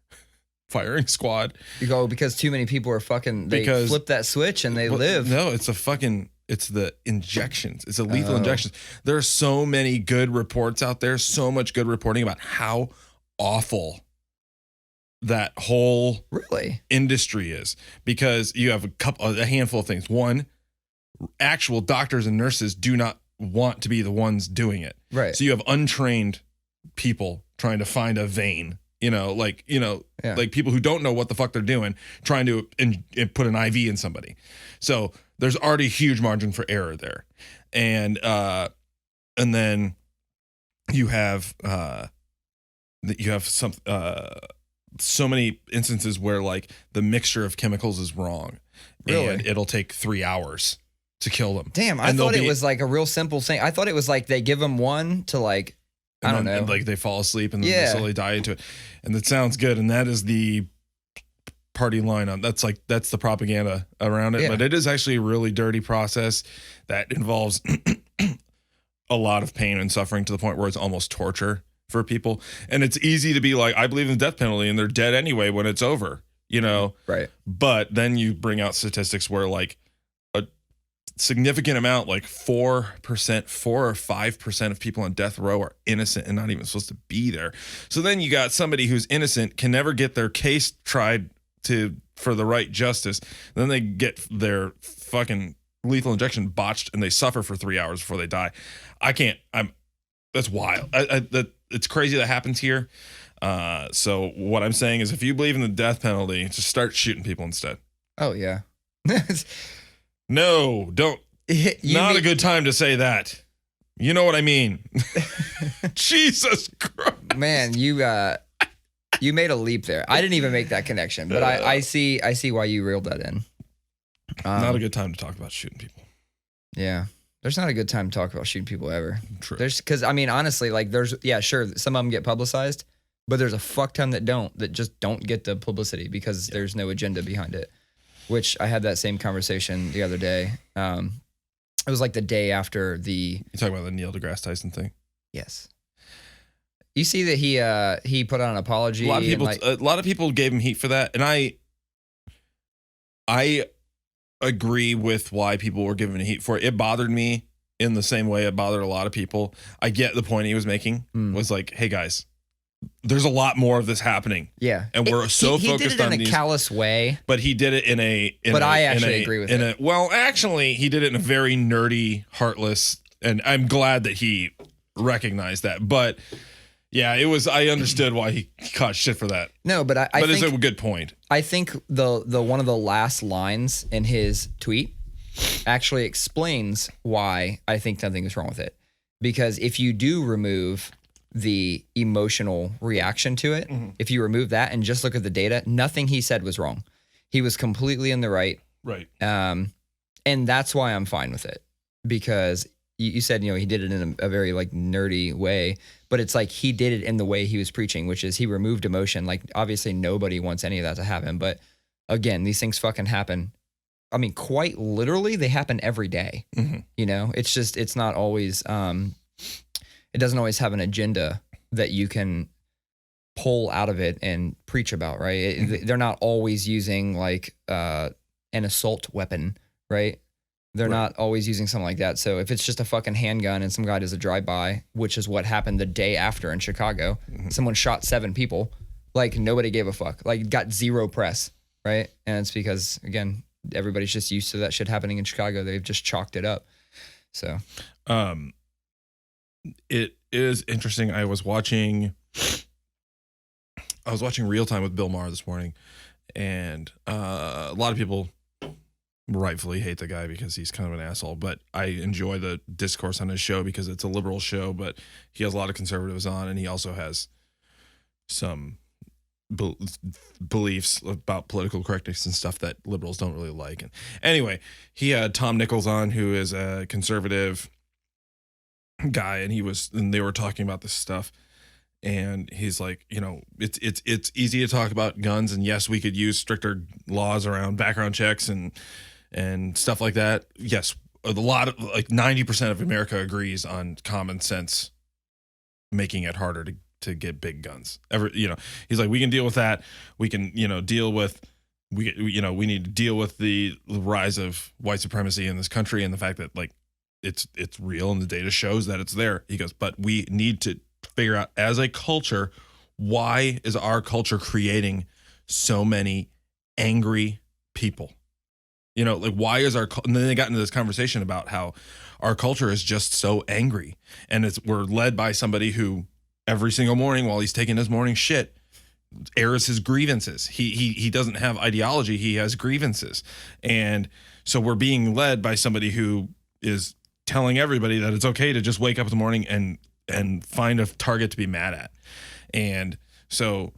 firing squad. You go because too many people are they flip that switch and they live. No, it's the injections. It's a lethal injections. There are so many good reports out there, so much good reporting about how awful that whole industry is, because you have a handful of things. One, actual doctors and nurses do not want to be the ones doing it. Right. So you have untrained people trying to find a vein, like people who don't know what the fuck they're doing, trying to put an IV in somebody. So there's already a huge margin for error there. And then you have so many instances where like the mixture of chemicals is wrong, and it'll take 3 hours to kill them. Damn, I thought it was like a real simple thing. I thought it was like they give them one to like, I don't know. And like they fall asleep and then they slowly die into it. And that sounds good. And that is the party line on that's the propaganda around it. Yeah. But it is actually a really dirty process that involves a lot of pain and suffering, to the point where it's almost torture for people. And it's easy to be like, I believe in the death penalty, and they're dead anyway when it's over, Right. But then you bring out statistics where like a significant amount, like 4 or 5% of people on death row are innocent and not even supposed to be there. So then you got somebody who's innocent, can never get their case tried for the right justice. Then they get their fucking lethal injection botched and they suffer for 3 hours before they die. That's wild. It's crazy that happens here. So what I'm saying is, if you believe in the death penalty, just start shooting people instead. Oh yeah. No, don't. A good time to say that. You know what I mean? Jesus Christ. Man, You made a leap there. I didn't even make that connection, but I see why you reeled that in. Not a good time to talk about shooting people. Yeah. There's not a good time to talk about shooting people ever. True. Because, I mean, honestly, like sure, some of them get publicized, but there's a fuck ton that just don't get the publicity because there's no agenda behind it, which I had that same conversation the other day. It was like the day after the... You talking about the Neil deGrasse Tyson thing? Yes. You see that he put out an apology. A lot of people gave him heat for that, and I agree with why people were giving heat for it. It bothered me in the same way it bothered a lot of people. I get the point he was making was like, hey guys, there's a lot more of this happening. Yeah, and we're he focused did it on in a callous way. But he did it in a. I actually agree with it. Well, actually, he did it in a very nerdy, heartless, and I'm glad that he recognized that. But yeah, it was. I understood why he caught shit for that. No, but I think it's a good point. I think the one of the last lines in his tweet actually explains why I think nothing is wrong with it. Because if you do remove the emotional reaction to it, if you remove that and just look at the data, nothing he said was wrong. He was completely in the right. Right. And that's why I'm fine with it. Because you said, he did it in a very like nerdy way, but it's like he did it in the way he was preaching, which is he removed emotion. Like obviously nobody wants any of that to happen. But again, these things fucking happen. I mean, quite literally, they happen every day. It's just, it's not always, it doesn't always have an agenda that you can pull out of it and preach about, right? They're not always using like an assault weapon, right? They're not always using something like that. So if it's just a fucking handgun and some guy does a drive-by, which is what happened the day after in Chicago, someone shot 7 people, like nobody gave a fuck, like got zero press, right? And it's because, again, everybody's just used to that shit happening in Chicago. They've just chalked it up. So, it is interesting. I was watching Real Time with Bill Maher this morning, and a lot of people rightfully hate the guy because he's kind of an asshole, but I enjoy the discourse on his show because it's a liberal show, but he has a lot of conservatives on, and he also has some beliefs about political correctness and stuff that liberals don't really like. And anyway, he had Tom Nichols on, who is a conservative guy, and they were talking about this stuff, and he's like, it's easy to talk about guns, and yes, we could use stricter laws around background checks and stuff like that. Yes, a lot of, like 90% of America agrees on common sense making it harder to get big guns. He's like, we can deal with that. We can, deal with, we need to deal with the rise of white supremacy in this country and the fact that like it's real and the data shows that it's there. He goes, but we need to figure out as a culture, why is our culture creating so many angry people? Like why is and then they got into this conversation about how our culture is just so angry, and we're led by somebody who every single morning while he's taking his morning shit airs his grievances. He doesn't have ideology, he has grievances. And so we're being led by somebody who is telling everybody that it's okay to just wake up in the morning and find a target to be mad at. And so,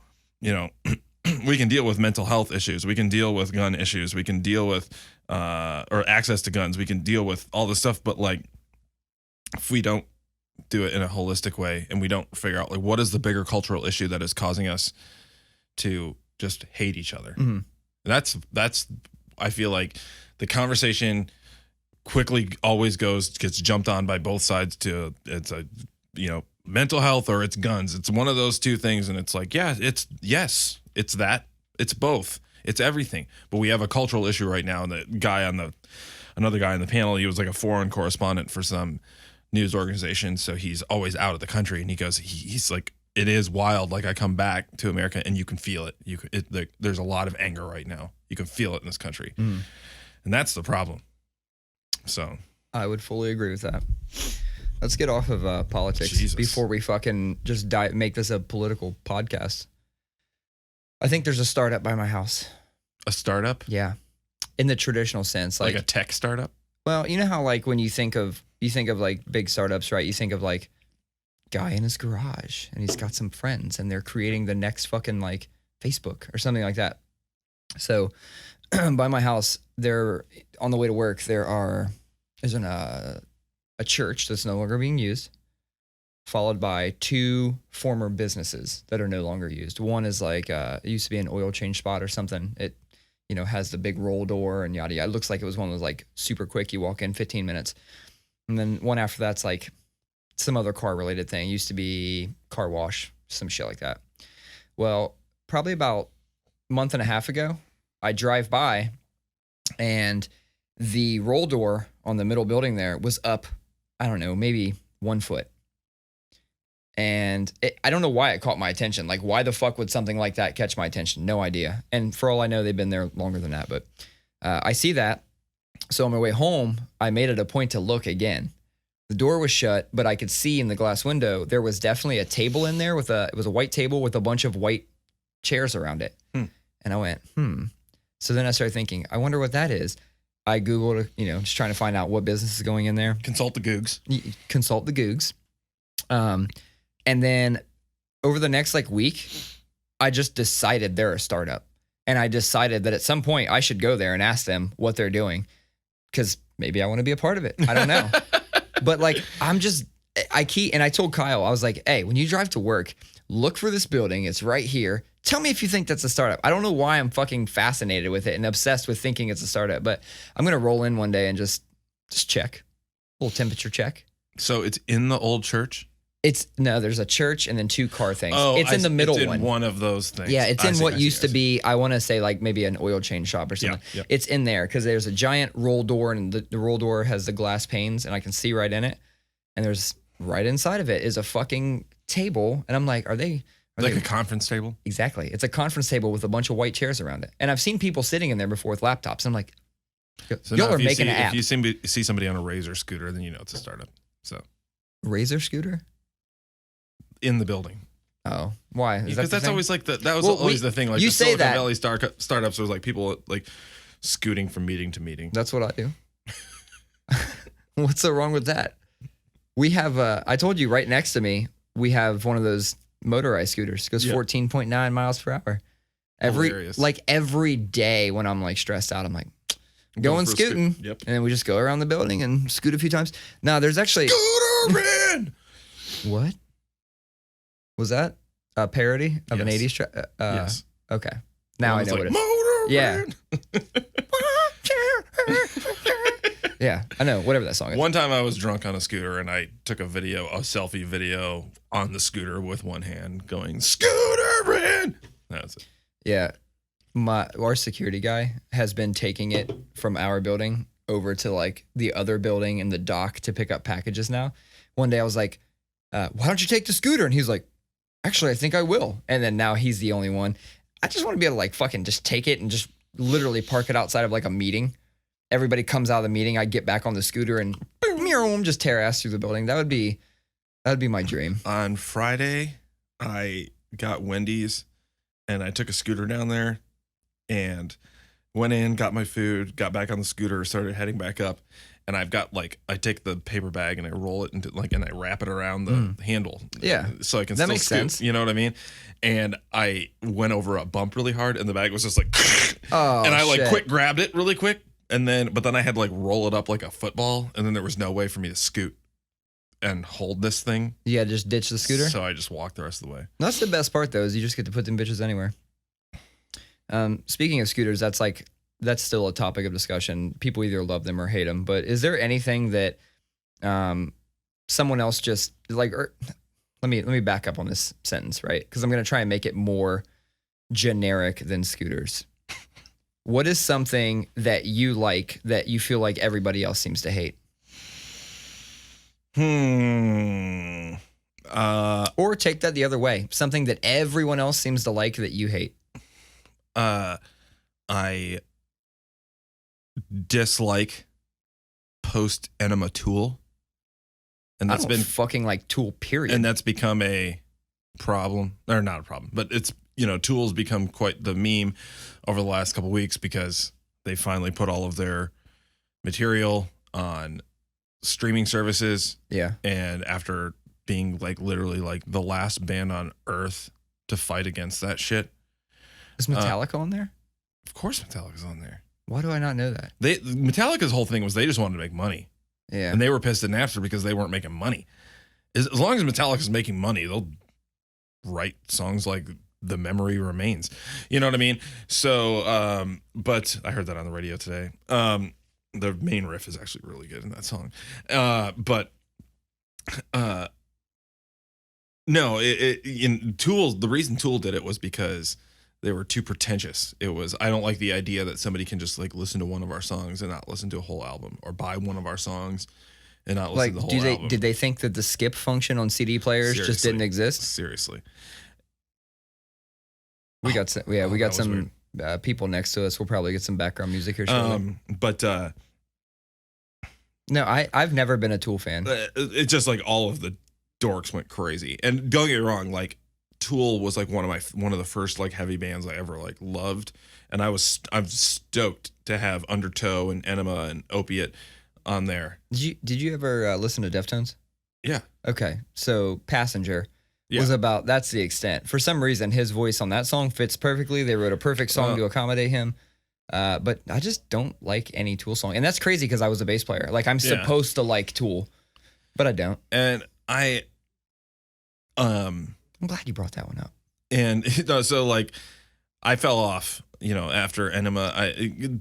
we can deal with mental health issues. We can deal with gun issues. We can deal with or access to guns. We can deal with all this stuff. But like, if we don't do it in a holistic way and we don't figure out like what is the bigger cultural issue that is causing us to just hate each other, that's I feel like the conversation quickly always gets jumped on by both sides to it's a mental health or it's guns. It's one of those two things, and it's like, it's that. It's both. It's everything. But we have a cultural issue right now. And another guy on the panel, he was like a foreign correspondent for some news organization, so he's always out of the country. And he goes, he's like, it is wild. Like I come back to America and you can feel it. There's a lot of anger right now. You can feel it in this country, and that's the problem. So I would fully agree with that. Let's get off of politics before we fucking just make this a political podcast. I think there's a startup by my house. A startup? Yeah. In the traditional sense. Like a tech startup? Well, you know how like when you think of like big startups, right? You think of like guy in his garage and he's got some friends and they're creating the next fucking like Facebook or something like that. So by my house, there on the way to work, there's a church that's no longer being used, followed by 2 former businesses that are no longer used. One is like it used to be an oil change spot or something. It has the big roll door and yada yada. It looks like it was one of those like super quick. You walk in 15 minutes, and then one after that's like some other car related thing. It used to be car wash, some shit like that. Well, probably about a month and a half ago, I drive by and the roll door on the middle building there was up, I don't know, maybe 1 foot. And I don't know why it caught my attention. Like, why the fuck would something like that catch my attention? No idea. And for all I know, they've been there longer than that. But I see that. So on my way home, I made it a point to look again. The door was shut, but I could see in the glass window, there was definitely a table in there it was a white table with a bunch of white chairs around it. And I went, So then I started thinking, I wonder what that is. I Googled, just trying to find out what business is going in there. Consult the Googs. And then over the next like week, I just decided they're a startup. And I decided that at some point I should go there and ask them what they're doing. Because maybe I want to be a part of it. I don't know. But like, I told Kyle, I was like, hey, when you drive to work, look for this building. It's right here. Tell me if you think that's a startup. I don't know why I'm fucking fascinated with it and obsessed with thinking it's a startup, but I'm going to roll in one day and just check. A little temperature check. So it's in the old church? There's a church and then 2 car things. Oh, it's in the middle one. One of those things. Yeah, it's in what used to be, I want to say like maybe an oil change shop or something. Yeah. It's in there because there's a giant roll door and the roll door has the glass panes and I can see right in it. And there's right inside of it is a fucking table. And I'm like, are they a conference table? Exactly. It's a conference table with a bunch of white chairs around it. And I've seen people sitting in there before with laptops. I'm like, y'all are making an app. If you see somebody on a Razor scooter, then you know it's a startup. So Razor scooter? In the building. Oh, why? Because that's always like always the thing. Like you the say Silicon that Valley startups was like people like scooting from meeting to meeting. That's what I do. What's so wrong with that? We have I told you right next to me, we have one of those motorized scooters. It goes 14.9 miles per hour. Every day when I'm like stressed out, I'm like going scooting. Yep. And then we just go around the building and scoot a few times. Now there's actually Scooter-ran! What? Was that a parody of an 80s track? Yes. Okay. Now I know what it is. Motor-ran! Yeah. Yeah, I know. Whatever that song is. One time I was drunk on a scooter and I took a selfie video on the scooter with one hand going, Scooter-ran! That's it. Yeah. Our security guy has been taking it from our building over to like the other building in the dock to pick up packages now. One day I was like, why don't you take the scooter? And he's like, actually, I think I will. And then now he's the only one. I just want to be able to like fucking just take it and just literally park it outside of like a meeting. Everybody comes out of the meeting. I get back on the scooter and boom, just tear ass through the building. That'd be my dream. On Friday, I got Wendy's and I took a scooter down there and went in, got my food, got back on the scooter, started heading back up. And I've got I take the paper bag and I roll it into and I wrap it around the handle. Yeah. So I can that still makes scoot, sense. You know what I mean? And I went over a bump really hard and the bag was just like, oh, and I quick grabbed it really quick. But then I had to roll it up like a football. And then there was no way for me to scoot and hold this thing. Yeah, just ditch the scooter. So I just walked the rest of the way. That's the best part though, is you just get to put them bitches anywhere. Speaking of scooters, that's still a topic of discussion. People either love them or hate them. But is there anything that someone else just let me back up on this sentence, right? Because I'm going to try and make it more generic than scooters. What is something that you like that you feel like everybody else seems to hate? Or take that the other way. Something that everyone else seems to like that you hate. I dislike post enema tool, and that's been fucking like tool period, and that's become a problem, or not a problem, but it's tools become quite the meme over the last couple of weeks because they finally put all of their material on streaming services. Yeah, and after being like literally like the last band on earth to fight against that shit. Is Metallica on there? Of course Metallica's on there. Why do I not know that? Metallica's whole thing was they just wanted to make money. Yeah. And they were pissed at Napster because they weren't making money. As long as Metallica's making money, they'll write songs like The Memory Remains. You know what I mean? So, but I heard that on the radio today. The main riff is actually really good in that song. No, in Tool, the reason Tool did it was because they were too pretentious. It was, I don't like the idea that somebody can just like listen to one of our songs and not listen to a whole album, or buy one of our songs and not listen to the whole album. Did they think that the skip function on CD players just didn't exist? Seriously. We got some people next to us. We'll probably get some background music here shortly. No, I've never been a Tool fan. It's just like all of the dorks went crazy. And don't get me wrong, like Tool was like one of the first like heavy bands I ever like loved, and I'm stoked to have Undertow and Enema and Opiate on there. Did you ever listen to Deftones? Yeah. Okay, so Passenger was about, that's the extent. For some reason, his voice on that song fits perfectly. They wrote a perfect song to accommodate him. But I just don't like any Tool song, and that's crazy because I was a bass player. Like I'm supposed to like Tool, but I don't. And I'm glad you brought that one up. And so like I fell off, after Enema.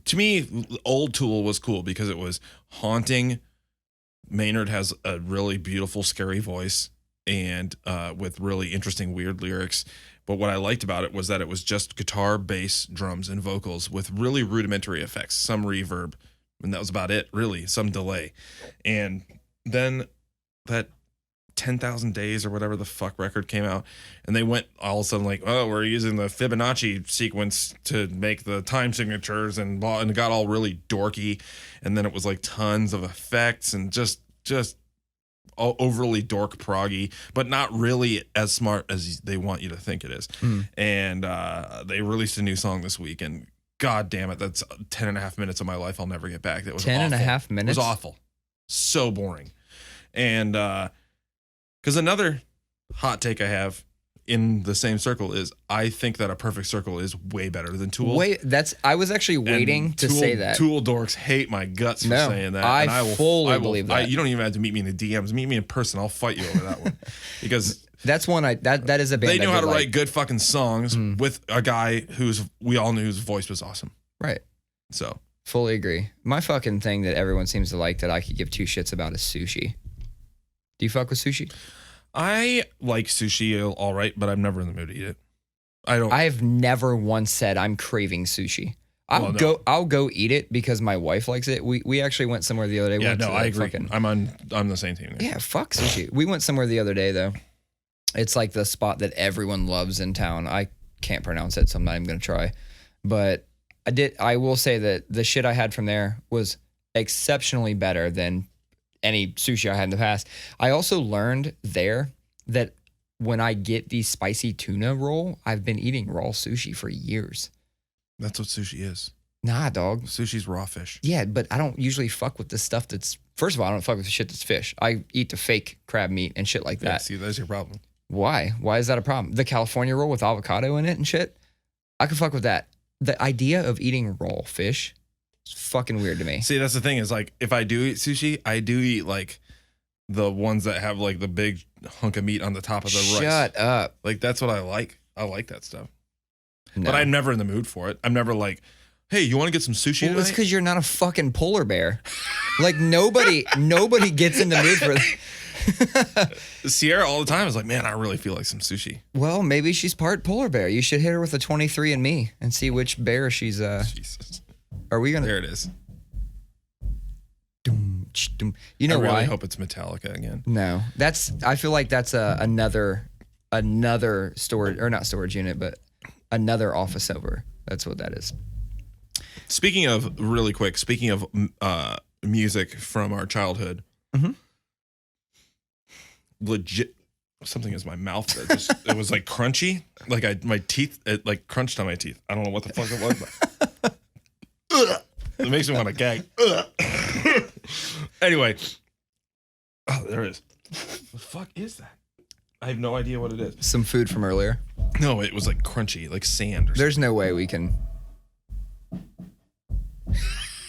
To me, old Tool was cool because it was haunting. Maynard has a really beautiful, scary voice, and with really interesting, weird lyrics. But what I liked about it was that it was just guitar, bass, drums, and vocals with really rudimentary effects, some reverb, and that was about it, really, some delay. And then that 10,000 Days or whatever the fuck record came out, and they went all of a sudden like, oh, we're using the Fibonacci sequence to make the time signatures, and it got all really dorky. And then it was like tons of effects and just overly dork proggy, but not really as smart as they want you to think it is. And they released a new song this week, and god damn it, that's 10 and a half minutes of my life I'll never get back. That was 10 and a half minutes? It was awful. So boring. And because another hot take I have in the same circle is I think that A Perfect Circle is way better than Tool. I was actually waiting to say that. Tool dorks hate my guts for saying that. I fully believe that. You don't even have to meet me in the DMs. Meet me in person. I'll fight you over that one. Because that's one that is a band. They know how to write good fucking songs with a guy we all knew whose voice was awesome. Right. So fully agree. My fucking thing that everyone seems to like that I could give two shits about is Sushi. Do you fuck with Sushi? I like sushi all right, but I'm never in the mood to eat it. I've never once said I'm craving sushi. I'll go eat it because my wife likes it. We actually went somewhere the other day. Yeah, no, I agree. I'm on the same team. Yeah, fuck sushi. We went somewhere the other day though. It's like the spot that everyone loves in town. I can't pronounce it, so I'm not even gonna try. But I will say that the shit I had from there was exceptionally better than any sushi I had in the past. I also learned there that when I get the spicy tuna roll, I've been eating raw sushi for years. That's what sushi is. Nah, dog. Sushi's raw fish. Yeah, but I don't usually fuck with the stuff that's... First of all, I don't fuck with the shit that's fish. I eat the fake crab meat and shit like that. Yeah, see, that's your problem. Why? Why is that a problem? The California roll with avocado in it and shit? I could fuck with that. The idea of eating raw fish... It's fucking weird to me. See, that's the thing is like if I do eat sushi, I do eat like the ones that have like the big hunk of meat on the top of the rice. Shut up. Like that's what I like. I like that stuff. No. But I'm never in the mood for it. I'm never like, hey, you want to get some sushi tonight? It's because you're not a fucking polar bear. Like nobody gets in the mood for that. Sierra all the time is like, man, I really feel like some sushi. Well, maybe she's part polar bear. You should hit her with a 23andMe and see which bear she's Jesus. Are we gonna? There it is. You know why? I really hope it's Metallica again. No, I feel like that's another storage, or not storage unit, but another office over. That's what that is. Speaking of music from our childhood, legit. Something is my mouth. It was like crunchy. Like my teeth, it like crunched on my teeth. I don't know what the fuck it was. But it makes me want to gag. Anyway, oh, there it is. The fuck is that? I have no idea what it is. Some food from earlier. No, it was like crunchy, like sand. There's no way we can.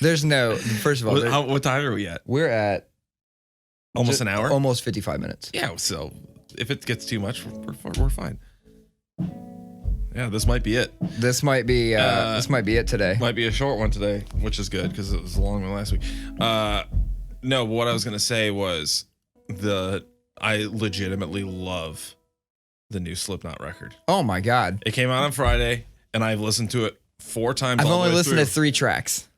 There's no. First of all, what time are we at? We're at almost an hour. Almost 55 minutes. Yeah. So if it gets too much, we're fine. Yeah, this might be it. This might be it today. Might be a short one today, which is good because it was a long one last week. No, what I was gonna say was I legitimately love the new Slipknot record. Oh my God! It came out on Friday, and I've listened to it 4 times. I've only listened to 3 tracks.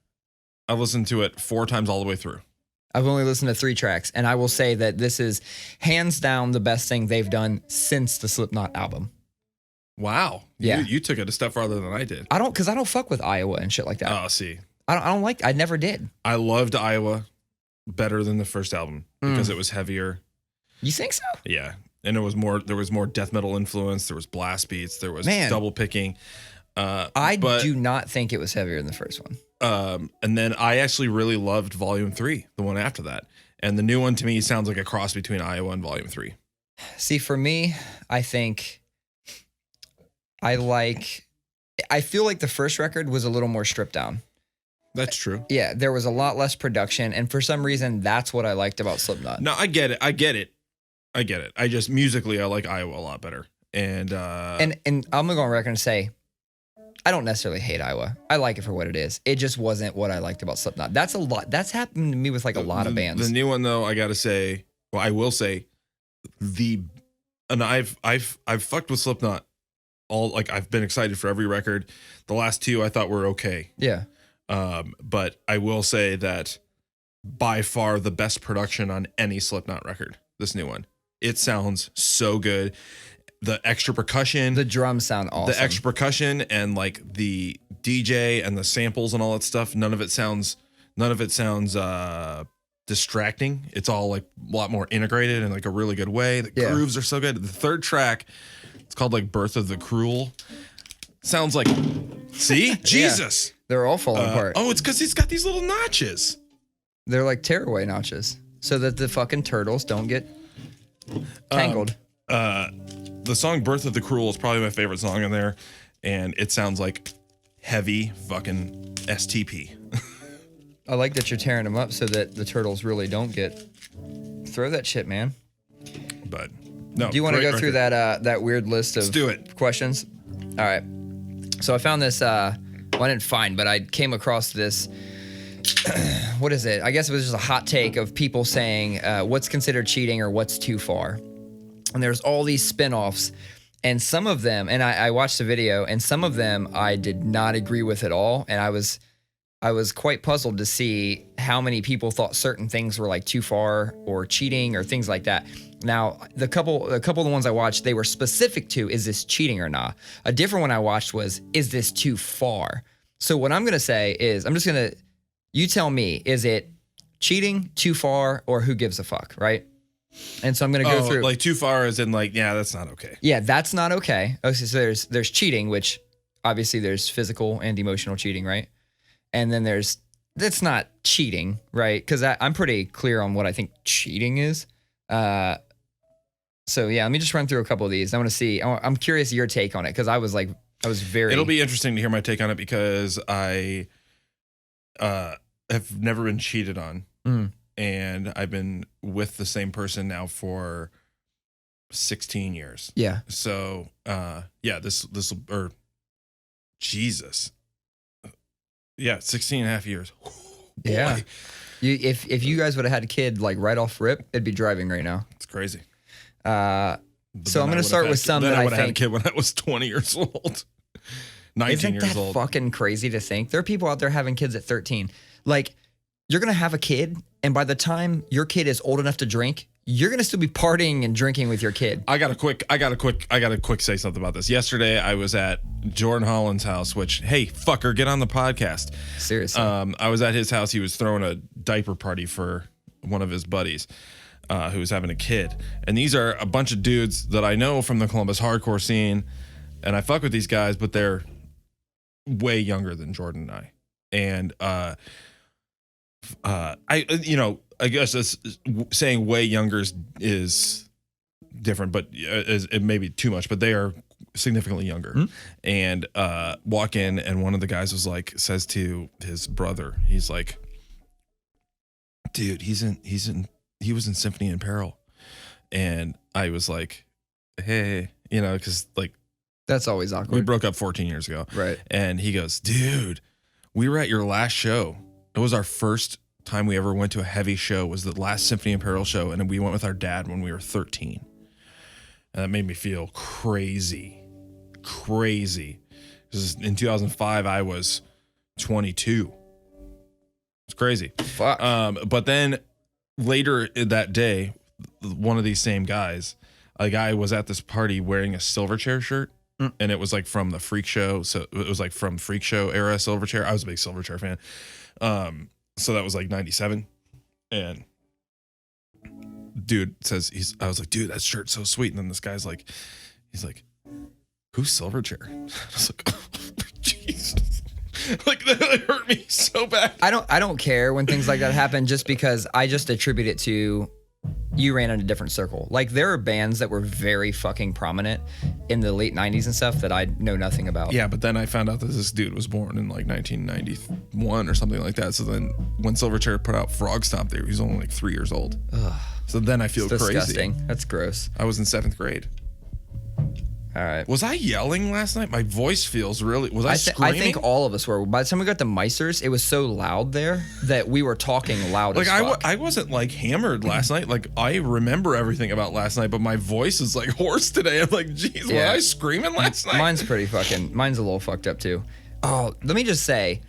I've listened to it 4 times all the way through. I've only listened to 3 tracks, and I will say that this is hands down the best thing they've done since the Slipknot album. Wow. Yeah. You took it a step farther than I did. Because I don't fuck with Iowa and shit like that. Oh, see. I never did. I loved Iowa better than the first album because it was heavier. You think so? Yeah. And there was more death metal influence. There was blast beats. There was double picking. I do not think it was heavier than the first one. And then I actually really loved Volume 3, the one after that. And the new one to me sounds like a cross between Iowa and Volume 3. See, for me, I think I feel like the first record was a little more stripped down. That's true. Yeah, there was a lot less production. And for some reason, that's what I liked about Slipknot. No, I get it. I just musically, I like Iowa a lot better. And I'm going to go on record and say, I don't necessarily hate Iowa. I like it for what it is. It just wasn't what I liked about Slipknot. That's a lot. That's happened to me with like a lot of bands. The new one though, I gotta say, well, I will say, and I've fucked with Slipknot I've been excited for every record. The last 2 I thought were okay. Yeah. But I will say that by far the best production on any Slipknot record. This new one, it sounds so good. The extra percussion, the drums sound awesome. The extra percussion and like the DJ and the samples and all that stuff. None of it sounds distracting. It's all like a lot more integrated in like a really good way. The grooves are so good. The third track, it's called like Birth of the Cruel. Sounds like, see, Jesus. Yeah. They're all falling apart. Oh, it's because it's got these little notches. They're like tearaway notches, so that the fucking turtles don't get tangled. The song Birth of the Cruel is probably my favorite song in there, and it sounds like heavy fucking STP. I like that you're tearing them up so that the turtles really don't get. Throw that shit, man. But no. Do you want to go through that weird list of Let's do it. questions? All right. So I found this. Well, I didn't find, but I came across this. What is it? I guess it was just a hot take of people saying what's considered cheating or what's too far. And there's all these spin-offs, and some of them, and I watched the video, and some of them I did not agree with at all. And I was quite puzzled to see how many people thought certain things were like too far or cheating or things like that. Now, the couple of the ones I watched, they were specific to, is this cheating or not? A different one I watched was, is this too far? So what I'm going to say is, you tell me, is it cheating, too far, or who gives a fuck, right? And so I'm going to go through. Like too far as in like, yeah, that's not okay. Yeah, that's not okay. Okay, so there's cheating, which obviously there's physical and emotional cheating, right? And then that's not cheating, right? Because I'm pretty clear on what I think cheating is. So yeah, let me just run through a couple of these. I want to see. I'm curious your take on it because I was very. It'll be interesting to hear my take on it because I have never been cheated on, and I've been with the same person now for 16 years. Yeah. So this or Jesus. Yeah, 16 and a half years. Yeah. If you guys would have had a kid like right off rip, it'd be driving right now. It's crazy. So I'm going to start with some that I think. I had a kid when I was 20 years old. 19 years old. Isn't that fucking crazy to think? There are people out there having kids at 13. Like, you're going to have a kid, and by the time your kid is old enough to drink, you're going to still be partying and drinking with your kid. I got to quick say something about this. Yesterday, I was at Jordan Holland's house, which, hey, fucker, get on the podcast. Seriously. I was at his house. He was throwing a diaper party for one of his buddies who was having a kid. And these are a bunch of dudes that I know from the Columbus hardcore scene. And I fuck with these guys, but they're way younger than Jordan and I. And I guess saying way younger is different, but it may be too much, but they are significantly younger. Mm-hmm. And walk in, and one of the guys was like, says to his brother, he's like, dude, he was in Symphony in Peril. And I was like, hey, you know, because like, that's always awkward. We broke up 14 years ago. Right. And he goes, dude, we were at your last show. It was our first time we ever went to a heavy show, was the last Symphony in Peril show. And we went with our dad when we were 13. And that made me feel crazy. Because in 2005, I was 22. It's crazy. Fuck. But then later that day, one of these same guys, a guy was at this party wearing a Silverchair shirt. And it was like from the Freak Show. So it was like from Freak Show era Silverchair. I was a big Silverchair fan. So that was like 97. And dude says, I was like, dude, that shirt's so sweet. And then this guy's like, he's like, who's Silverchair? I was like, oh, Jesus. Like, that hurt me so bad. I don't care when things like that happen, just because I just attribute it to you ran in a different circle. Like, there are bands that were very fucking prominent in the late 90s and stuff that I know nothing about. Yeah, but then I found out that this dude was born in like 1991 or something like that. So then when Silverchair put out Frog Stomp, he was only like 3 years old. Ugh. So then I feel it's crazy. Disgusting. That's gross. I was in 7th grade. All right. Was I yelling last night? My voice feels really... Was I screaming? I think all of us were. By the time we got to Meisters, it was so loud there that we were talking loud as fuck. I wasn't like hammered last night. Like, I remember everything about last night, but my voice is like hoarse today. I'm like, geez, was I screaming last night? Mine's a little fucked up too. Oh, let me just say,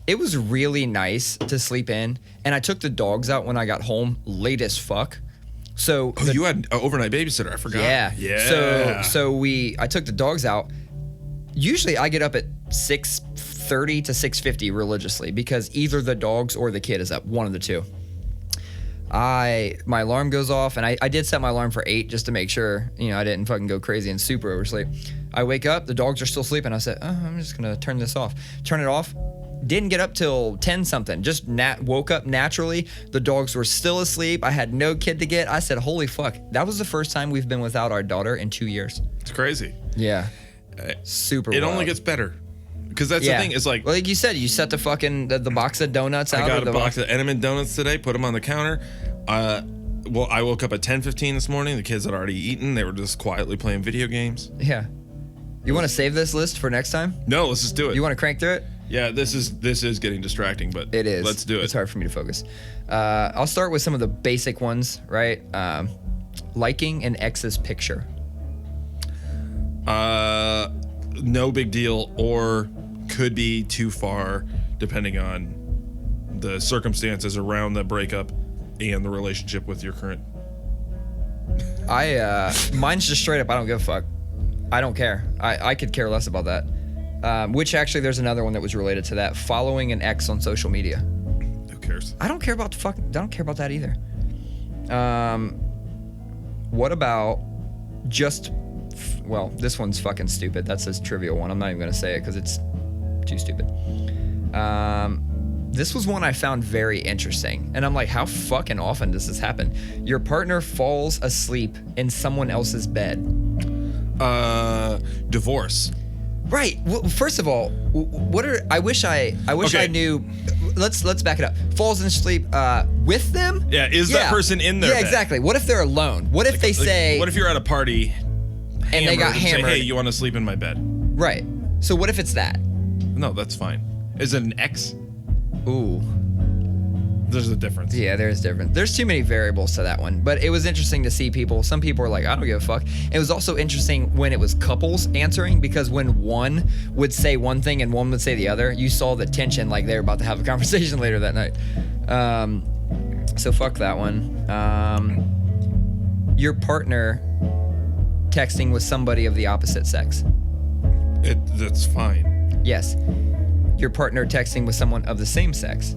it was really nice to sleep in, and I took the dogs out when I got home late as fuck. So you had an overnight babysitter. I forgot. Yeah. So I took the dogs out. Usually I get up at 6:30 to 6:50 religiously, because either the dogs or the kid is up, one of the two. My alarm goes off, and I did set my alarm for 8 just to make sure, you know, I didn't fucking go crazy and super oversleep. I wake up, the dogs are still sleeping. I said, I'm just gonna turn this off. Turn it off. Didn't get up till 10 something. Just woke up naturally. The dogs were still asleep. I had no kid to get. I said, holy fuck. That was the first time we've been without our daughter in 2 years. It's crazy. Yeah. Super It wild. only gets better. Because that's the thing. It's like... Well, like you said, you set the fucking the box of donuts out. I got a box of Entenmann donuts today, put them on the counter. I woke up at 10:15 this morning. The kids had already eaten. They were just quietly playing video games. Yeah. You want to save this list for next time? No, let's just do it. You want to crank through it? Yeah, this is getting distracting, but it is. Let's do it. It's hard for me to focus. I'll start with some of the basic ones, right? Liking an ex's picture. No big deal, or could be too far, depending on the circumstances around the breakup and the relationship with your current. Mine's just straight up, I don't give a fuck. I don't care. I could care less about that. Which actually, there's another one that was related to that. Following an ex on social media. Who cares? I don't care about that either. What about just? Well, this one's fucking stupid. That's a trivial one. I'm not even gonna say it because it's too stupid. This was one I found very interesting, and I'm like, how fucking often does this happen? Your partner falls asleep in someone else's bed. Divorce. Right. Well, first of all, I wish I knew. Let's back it up. Falls asleep with them? Yeah, is that person in their bed? Yeah, exactly. What if they're alone? What if they say... What if you're at a party and they got hammered? Say, hey, you want to sleep in my bed? Right. So what if it's that? No, that's fine. Is it an ex? Ooh. There's a difference. Yeah, there's difference. There's too many variables to that one. But it was interesting to see people. Some people were like, I don't give a fuck. It was also interesting when it was couples answering, because when one would say one thing and one would say the other, you saw the tension, like they were about to have a conversation later that night. So fuck that one. Your partner texting with somebody of the opposite sex. That's fine. Yes. Your partner texting with someone of the same sex.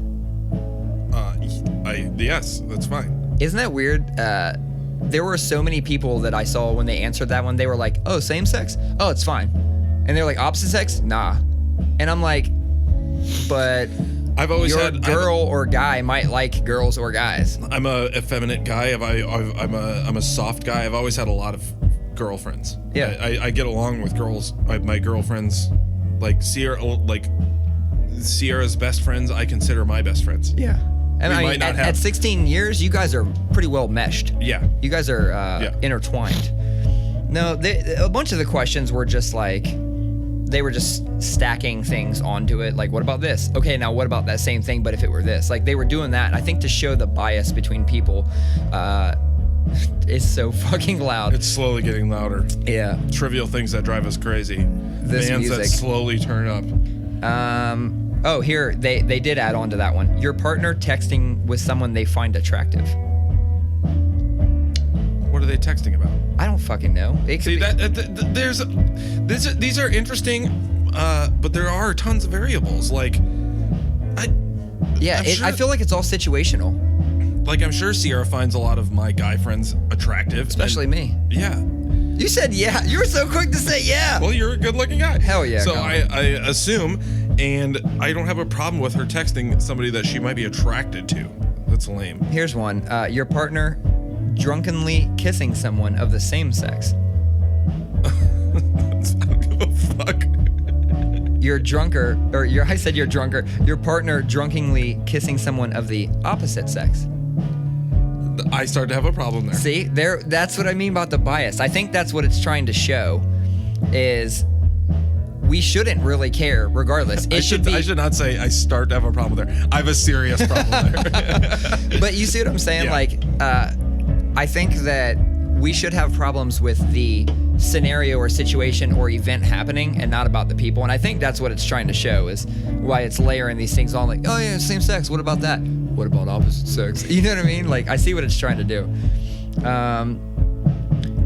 Yes, that's fine. Isn't that weird? There were so many people that I saw when they answered that one. They were like, oh, same sex? Oh, it's fine. And they're like, opposite sex? Nah. And I'm like, but I've always your had girl or guy might like girls or guys. I'm a effeminate guy. I'm a soft guy. I've always had a lot of girlfriends. Yeah. I get along with girls. My girlfriends, like Sierra's best friends, I consider my best friends. Yeah. And I mean, at 16 years, you guys are pretty well meshed. Yeah. You guys are intertwined. No, a bunch of the questions were just like, they were just stacking things onto it. Like, what about this? Okay, now what about that same thing, but if it were this? Like, they were doing that, I think, to show the bias between people. It's so fucking loud. It's slowly getting louder. Yeah. Trivial things that drive us crazy. This Bands music. that slowly turn up. Oh, here, they did add on to that one. Your partner texting with someone they find attractive. What are they texting about? I don't fucking know. See, these are interesting, but there are tons of variables. Like, I feel like it's all situational. Like, I'm sure Sierra finds a lot of my guy friends attractive. Especially me. Yeah. You said yeah. You were so quick to say yeah. Well, you're a good-looking guy. Hell yeah. So I assume, and I don't have a problem with her texting somebody that she might be attracted to. That's lame. Here's one. Your partner drunkenly kissing someone of the same sex. I don't give a fuck. Your partner drunkenly kissing someone of the opposite sex. I start to have a problem there. See, that's what I mean about the bias. I think that's what it's trying to show, is we shouldn't really care regardless. I should not say I start to have a problem there. I have a serious problem there. But you see what I'm saying? Yeah. Like, I think that we should have problems with the scenario or situation or event happening and not about the people. And I think that's what it's trying to show, is why it's layering these things on, like, oh yeah, same sex, what about that? What about opposite sex? You know what I mean? Like, I see what it's trying to do.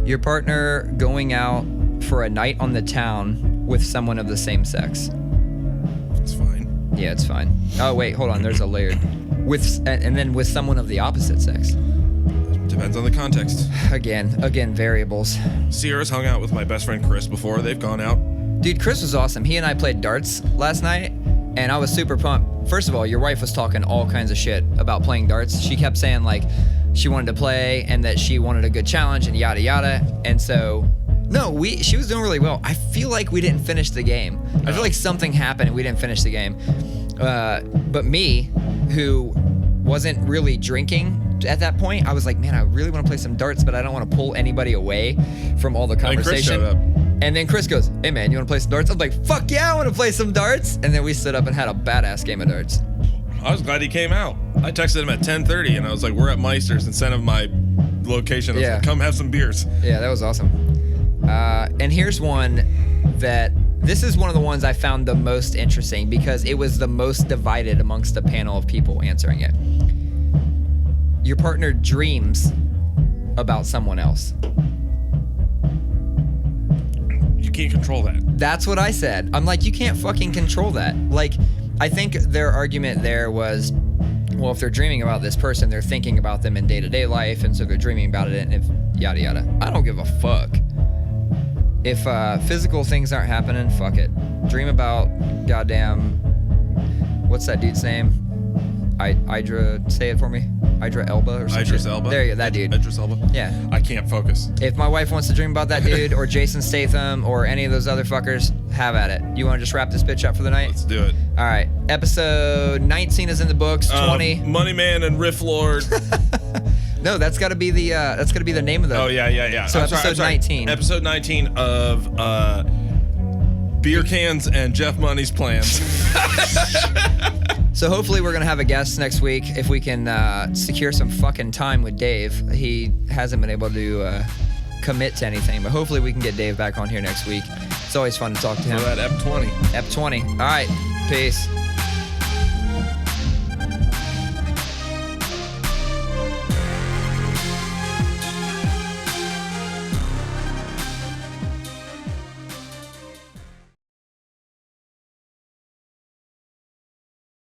Your partner going out for a night on the town with someone of the same sex. It's fine. Yeah, it's fine. Oh wait, hold on, there's a layered. And then with someone of the opposite sex. Depends on the context. Again, variables. Sierra's hung out with my best friend Chris before. They've gone out. Dude, Chris was awesome. He and I played darts last night, and I was super pumped. First of all, your wife was talking all kinds of shit about playing darts. She kept saying, like, she wanted to play and that she wanted a good challenge and yada yada. And so, she was doing really well. I feel like we didn't finish the game. I feel like something happened and we didn't finish the game. But me, who wasn't really drinking at that point, I was like, man, I really want to play some darts, but I don't want to pull anybody away from all the conversation. And then Chris goes, hey man, you want to play some darts? I'm like, fuck yeah, I want to play some darts. And then we stood up and had a badass game of darts. I was glad he came out. I texted him at 10:30 and I was like, we're at Meister's, and sent him my location. I was like, come have some beers. Yeah, that was awesome. And here's one this is one of the ones I found the most interesting because it was the most divided amongst the panel of people answering it. Your partner dreams about someone else. You can't control that. That's what I said. I'm like, you can't fucking control that. Like, I think their argument there was, well, if they're dreaming about this person, they're thinking about them in day-to-day life, and so they're dreaming about it, and if yada yada. I don't give a fuck. If physical things aren't happening, fuck it. Dream about goddamn, what's that dude's name? Idra, say it for me. Idra Elba or something. Idris Elba? There you go, that dude. Idris Elba? Yeah. I can't focus. If my wife wants to dream about that dude or Jason Statham or any of those other fuckers, have at it. You want to just wrap this bitch up for the night? Let's do it. All right. Episode 19 is in the books. 20. Moneyman and Rifflord. No, that's got to be the name of the. Oh yeah. So episode 19. Episode 19 of Beer Cans and Jeff Money's Plans. So hopefully we're going to have a guest next week if we can secure some fucking time with Dave. He hasn't been able to commit to anything, but hopefully we can get Dave back on here next week. It's always fun to talk to him. For that Ep019. Ep020. All right. Peace.